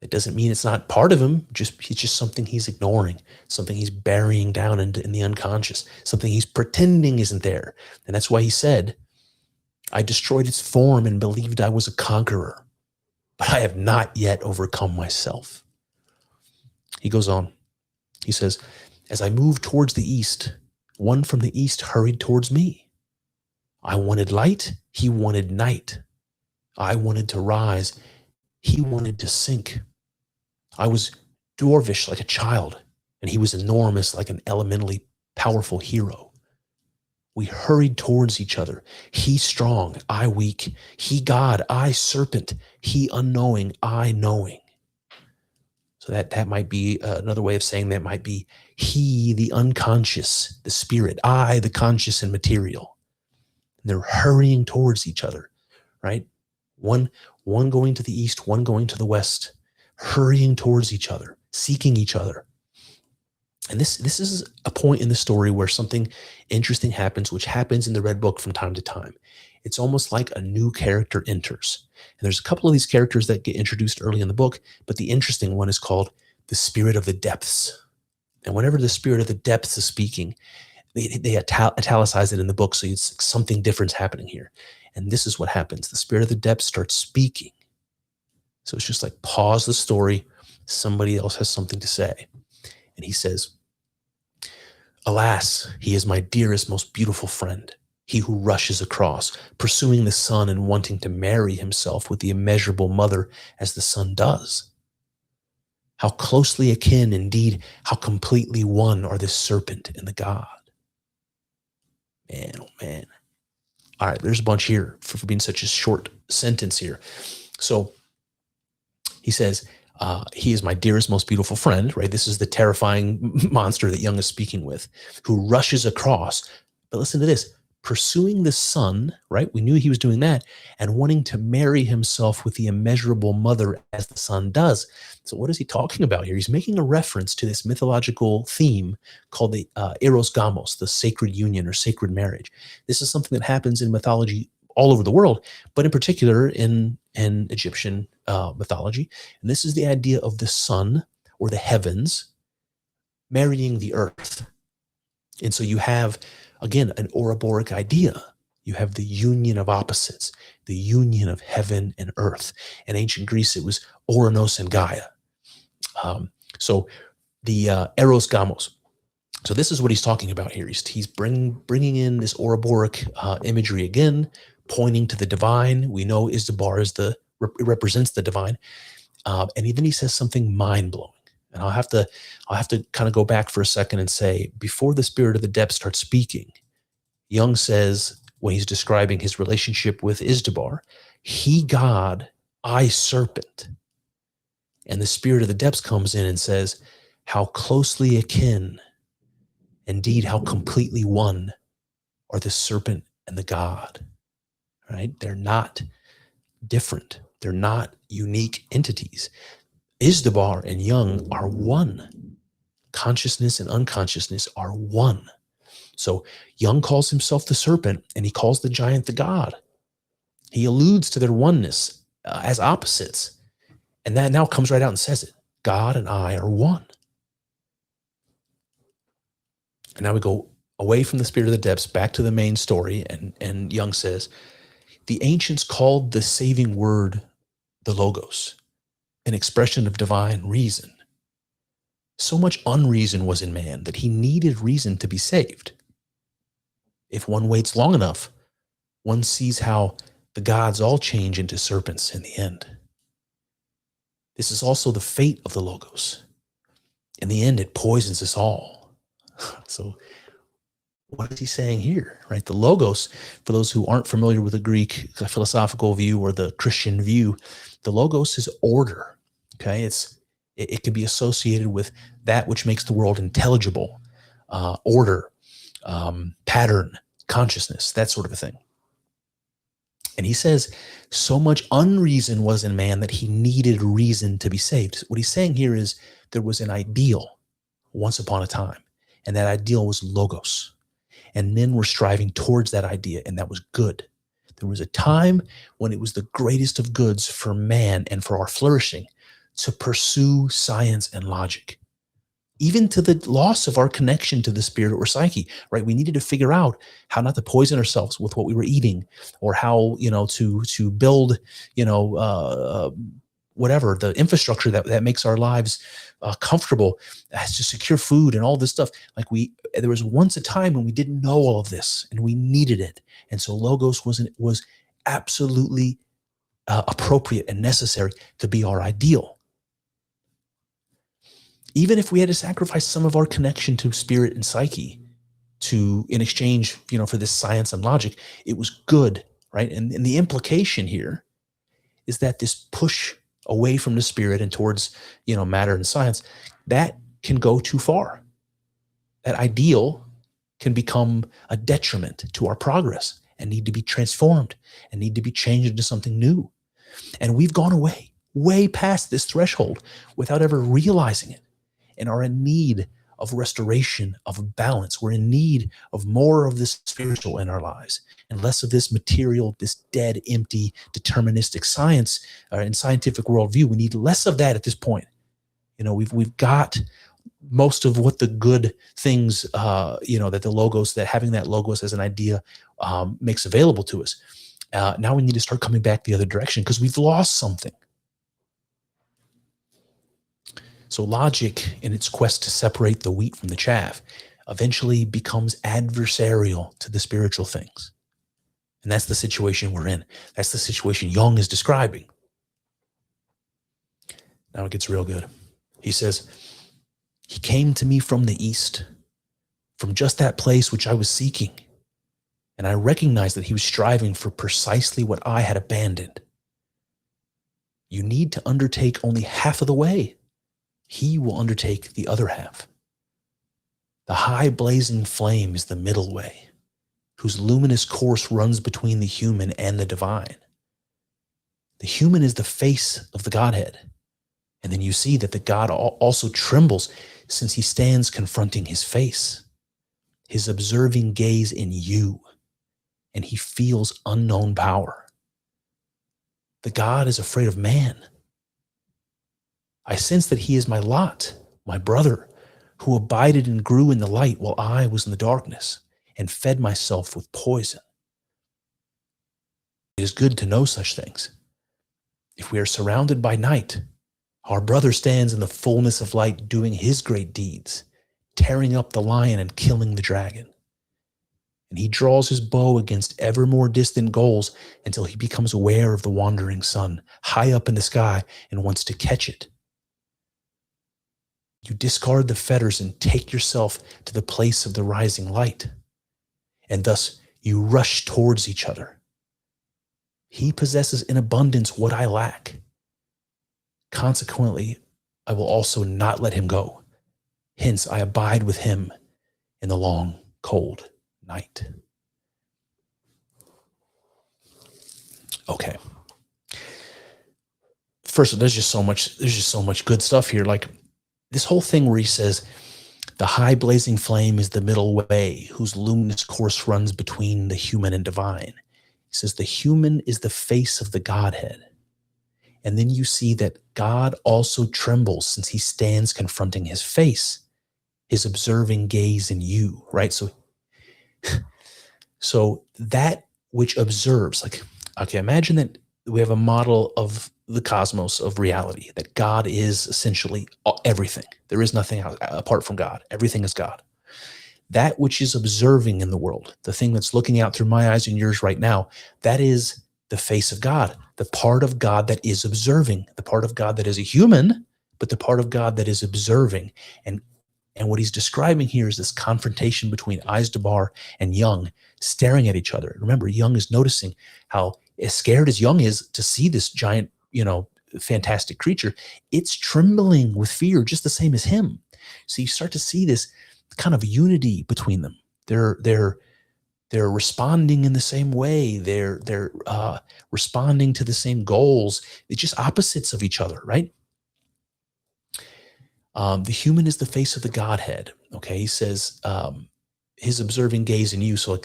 It doesn't mean it's not part of him. It's just something he's ignoring, something he's burying down in the unconscious, something he's pretending isn't there. And that's why he said, I destroyed its form and believed I was a conqueror, but I have not yet overcome myself. He goes on. He says, as I moved towards the east, one from the east hurried towards me. I wanted light. He wanted night. I wanted to rise. He wanted to sink. I was dwarvish like a child, and he was enormous like an elementally powerful hero. We hurried towards each other. He strong, I weak. He God, I serpent. He unknowing, I knowing. So that might be another way of saying that might be he, the unconscious, the spirit, I, the conscious and material. And they're hurrying towards each other, right? One one going to the east, one going to the west, hurrying towards each other, seeking each other. And this is a point in the story where something interesting happens, which happens in the Red Book from time to time. It's almost like a new character enters. And there's a couple of these characters that get introduced early in the book, but the interesting one is called the Spirit of the Depths. And whenever the Spirit of the Depths is speaking, they italicize it in the book, so it's something different's happening here. And this is what happens. The Spirit of the Depths starts speaking. So it's just like pause the story. Somebody else has something to say. And he says, "Alas, he is my dearest, most beautiful friend, he who rushes across, pursuing the sun and wanting to marry himself with the immeasurable mother as the sun does. How closely akin, indeed, how completely one are the serpent and the god." Man, oh man. All right, there's a bunch here for being such a short sentence here. So he says, he is my dearest, most beautiful friend, right? This is the terrifying monster that Jung is speaking with, who rushes across. But listen to this, pursuing the sun, right? We knew he was doing that, and wanting to marry himself with the immeasurable mother as the sun does. So what is he talking about here? He's making a reference to this mythological theme called the eros gamos, the sacred union or sacred marriage. This is something that happens in mythology all over the world, but in particular in Egyptian mythology. And this is the idea of the sun or the heavens marrying the earth. And so you have, again, an Ouroboros idea. You have the union of opposites, the union of heaven and earth. In ancient Greece, it was Ouranos and Gaia. So the eros gamos. So this is what he's talking about here. He's bringing in this Ouroboros imagery again, pointing to the divine. We know Izdubar represents the divine. And then he says something mind-blowing. And I'll have to kind of go back for a second and say, before the Spirit of the Depths starts speaking, Jung says, when he's describing his relationship with Izdubar, he God, I serpent. And the Spirit of the Depths comes in and says, how closely akin, indeed, how completely one are the serpent and the God. Right? They're not different. They're not unique entities. Izdubar and Jung are one. Consciousness and unconsciousness are one. So Jung calls himself the serpent, and he calls the giant the God. He alludes to their oneness as opposites. And that now comes right out and says it. God and I are one. And now we go away from the Spirit of the Depths, back to the main story, and Jung says, the ancients called the saving word the Logos, an expression of divine reason. So much unreason was in man that he needed reason to be saved. If one waits long enough, one sees how the gods all change into serpents in the end. This is also the fate of the Logos. In the end, it poisons us all. So what is he saying here, right? The Logos, for those who aren't familiar with the Greek philosophical view or the Christian view, the Logos is order, okay? It can be associated with that which makes the world intelligible, order, pattern, consciousness, that sort of a thing. And he says, so much unreason was in man that he needed reason to be saved. What he's saying here is there was an ideal once upon a time, and that ideal was Logos. And men were striving towards that idea, and that was good. There was a time when it was the greatest of goods for man and for our flourishing to pursue science and logic, even to the loss of our connection to the spirit or psyche, right? We needed to figure out how not to poison ourselves with what we were eating, or how, to build, whatever, the infrastructure that makes our lives comfortable, to secure food and all this stuff. There was once a time when we didn't know all of this and we needed it. And so Logos was absolutely appropriate and necessary to be our ideal. Even if we had to sacrifice some of our connection to spirit and psyche in exchange, for this science and logic, it was good, right? And the implication here is that this push away from the spirit and towards, matter and science, that can go too far. That ideal can become a detriment to our progress and need to be transformed and need to be changed into something new. And we've gone way past this threshold without ever realizing it, and are in need of restoration, of balance. We're in need of more of this spiritual in our lives and less of this material, this dead, empty, deterministic science and scientific worldview. We need less of that at this point. We've got most of what the good things, that the logos, that having that logos as an idea makes available to us. Now we need to start coming back the other direction because we've lost something. So logic, in its quest to separate the wheat from the chaff, eventually becomes adversarial to the spiritual things. And that's the situation we're in. That's the situation Jung is describing. Now it gets real good. He says, he came to me from the east, from just that place which I was seeking. And I recognized that he was striving for precisely what I had abandoned. You need to undertake only half of the way. He will undertake the other half. The high blazing flame is the middle way, whose luminous course runs between the human and the divine. The human is the face of the Godhead. And then you see that the God also trembles since he stands confronting his face, his observing gaze in you, and he feels unknown power. The God is afraid of man. I sense that he is my lot, my brother, who abided and grew in the light while I was in the darkness and fed myself with poison. It is good to know such things. If we are surrounded by night, our brother stands in the fullness of light doing his great deeds, tearing up the lion and killing the dragon. And he draws his bow against ever more distant goals until he becomes aware of the wandering sun high up in the sky and wants to catch it. You discard the fetters and take yourself to the place of the rising light. And thus you rush towards each other. He possesses in abundance what I lack. Consequently, I will also not let him go. Hence, I abide with him in the long, cold night. Okay. First, there's just so much good stuff here. Like this whole thing where he says, the high blazing flame is the middle way, whose luminous course runs between the human and divine. He says the human is the face of the Godhead. And then you see that God also trembles since he stands confronting his face, his observing gaze in you, right? So that which observes, like, okay, imagine that we have a model of the cosmos, of reality, that God is essentially everything. There is nothing apart from God. Everything is God. That which is observing in the world, the thing that's looking out through my eyes and yours right now, that is the face of God, the part of God that is observing, the part of God that is a human, but the part of God that is observing. And what he's describing here is this confrontation between Isdabar and Jung staring at each other. Remember, Jung is noticing how, as scared as Jung is to see this giant, fantastic creature, it's trembling with fear just the same as him. So you start to see this kind of unity between them. They're responding in the same way. They're responding to the same goals. They're just opposites of each other, right? The human is the face of the Godhead. Okay, he says his observing gaze in you. So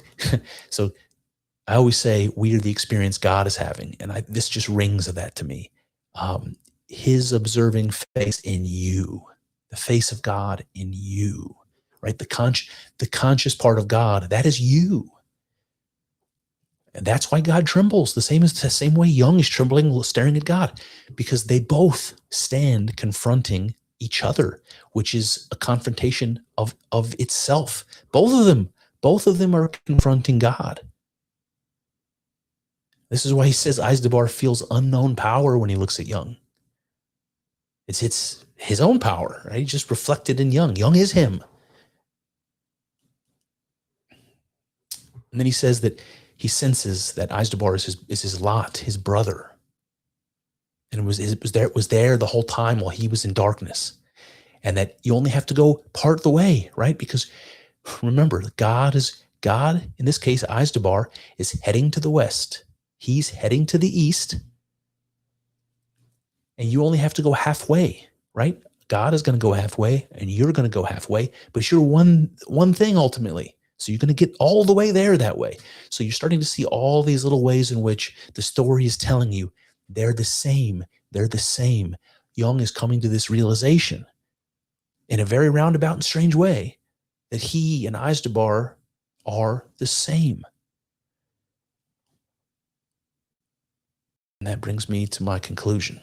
I always say we are the experience God is having, and this just rings of that to me. His observing face in you, the face of God in you, right? The conscious part of God, that is you. And that's why God trembles. The same way Jung is trembling, staring at God, because they both stand confronting each other, which is a confrontation of itself. Both of them are confronting God. This is why he says Isdabar feels unknown power when he looks at Jung. It's his own power, right? He just reflected in Jung. Jung is him. And then he says that he senses that Isdabar is his lot, his brother. And it was there the whole time while he was in darkness. And that you only have to go part of the way, right? Because remember, God, in this case, Isdabar, is heading to the west. He's heading to the east. And you only have to go halfway, right? God is going to go halfway and you're going to go halfway, but you're one thing ultimately. So you're going to get all the way there that way. So you're starting to see all these little ways in which the story is telling you they're the same. They're the same. Jung is coming to this realization in a very roundabout and strange way that he and Eisdebar are the same. And that brings me to my conclusion.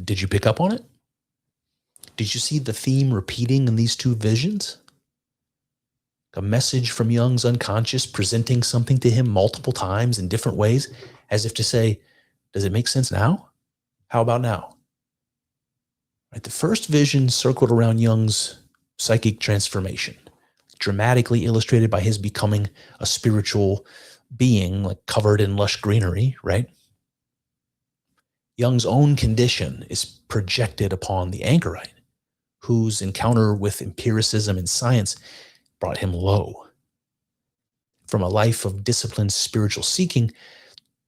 Did you pick up on it? Did you see the theme repeating in these two visions? A message from Jung's unconscious presenting something to him multiple times in different ways, as if to say, does it make sense now? How about now? Right, the first vision circled around Jung's psychic transformation, dramatically illustrated by his becoming a spiritual being, like covered in lush greenery, right? Jung's own condition is projected upon the anchorite, whose encounter with empiricism and science brought him low. From a life of disciplined spiritual seeking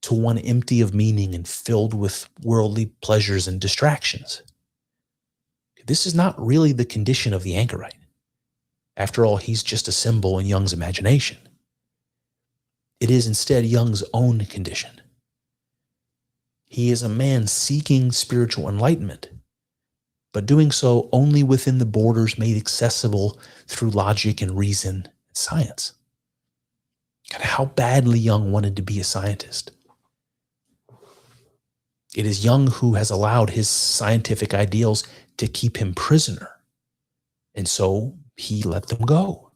to one empty of meaning and filled with worldly pleasures and distractions. This is not really the condition of the anchorite. After all, he's just a symbol in Jung's imagination. It is instead Jung's own condition. He is a man seeking spiritual enlightenment, but doing so only within the borders made accessible through logic and reason and science. God, how badly Jung wanted to be a scientist. It is Jung who has allowed his scientific ideals to keep him prisoner. And so he let them go,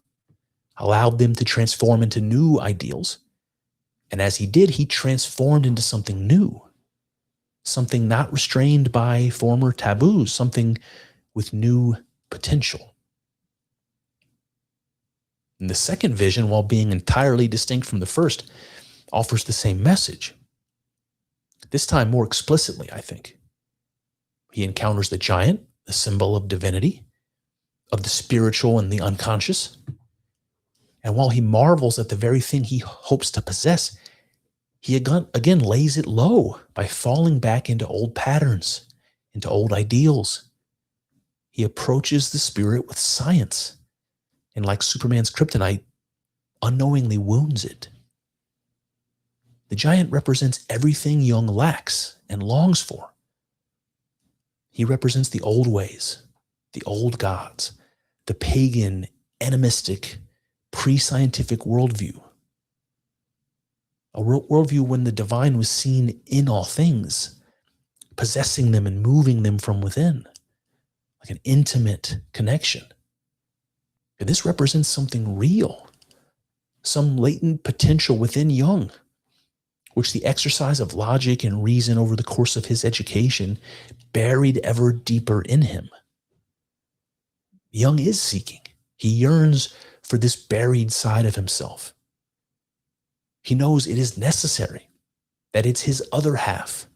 allowed them to transform into new ideals. And as he did, he transformed into something new, something not restrained by former taboos, something with new potential. And the second vision, while being entirely distinct from the first, offers the same message. This time more explicitly, I think. He encounters the giant, the symbol of divinity, of the spiritual and the unconscious. And while he marvels at the very thing he hopes to possess, he again lays it low by falling back into old patterns, into old ideals. He approaches the spirit with science, and like Superman's kryptonite, unknowingly wounds it. The giant represents everything Jung lacks and longs for. He represents the old ways, the old gods, the pagan, animistic, pre-scientific worldview. A worldview when the divine was seen in all things, possessing them and moving them from within, like an intimate connection. And this represents something real, some latent potential within Jung, which the exercise of logic and reason over the course of his education buried ever deeper in him. Jung is seeking. He yearns for this buried side of himself. He knows it is necessary, that it's his other half,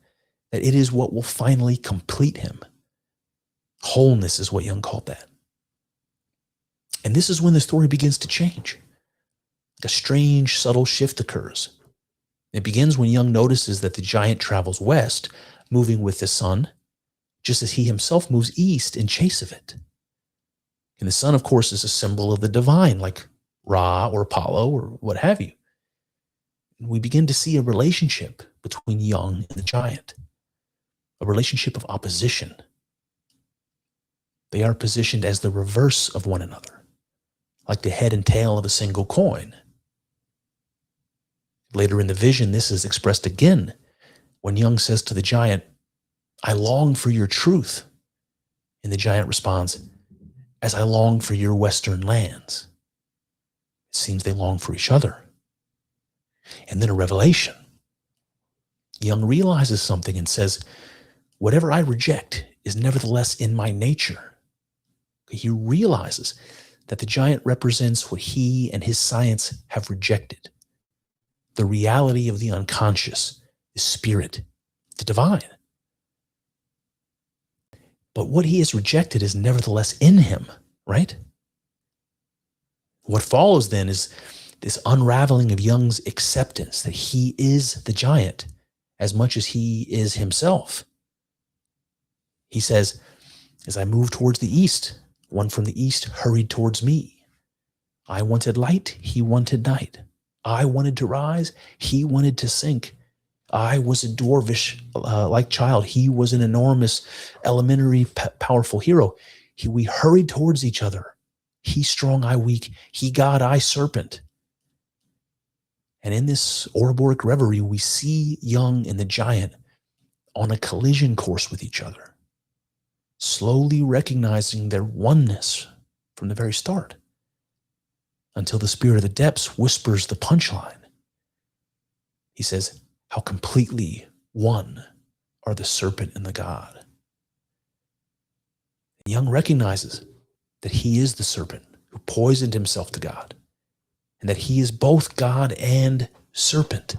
that it is what will finally complete him. Wholeness is what Jung called that. And this is when the story begins to change. A strange, subtle shift occurs. It begins when Jung notices that the giant travels west, moving with the sun, just as he himself moves east in chase of it. And the sun, of course, is a symbol of the divine, like Ra or Apollo or what have you. And we begin to see a relationship between Jung and the giant, a relationship of opposition. They are positioned as the reverse of one another, like the head and tail of a single coin. Later in the vision, this is expressed again when Jung says to the giant, "I long for your truth." And the giant responds, "As I long for your western lands." It seems they long for each other. And then a revelation. Jung realizes something and says, "Whatever I reject is nevertheless in my nature." He realizes that the giant represents what he and his science have rejected. The reality of the unconscious, the spirit, the divine. But what he has rejected is nevertheless in him, right? What follows then is this unraveling of Jung's acceptance that he is the giant as much as he is himself. He says, as I moved towards the east, one from the east hurried towards me. I wanted light, he wanted night. I wanted to rise, he wanted to sink. I was a dwarvish like child. He was an enormous, elementary, powerful hero. We hurried towards each other. He strong, I weak. He God, I serpent. And in this Ouroboros reverie, we see Jung and the giant on a collision course with each other, slowly recognizing their oneness from the very start, until the spirit of the depths whispers the punchline. He says, how completely one are the serpent and the God. And Jung recognizes that he is the serpent who poisoned himself to God, and that he is both God and serpent.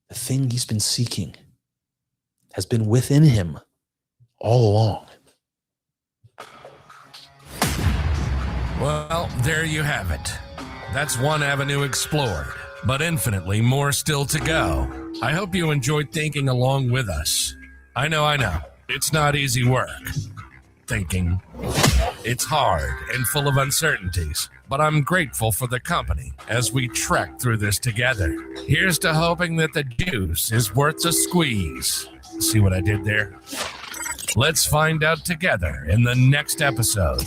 The thing he's been seeking has been within him all along. Well, there you have it. That's one avenue explored, but infinitely more still to go. I hope you enjoyed thinking along with us. I know. It's not easy work. Thinking. It's hard and full of uncertainties, but I'm grateful for the company as we trek through this together. Here's to hoping that the juice is worth the squeeze. See what I did there? Let's find out together in the next episode.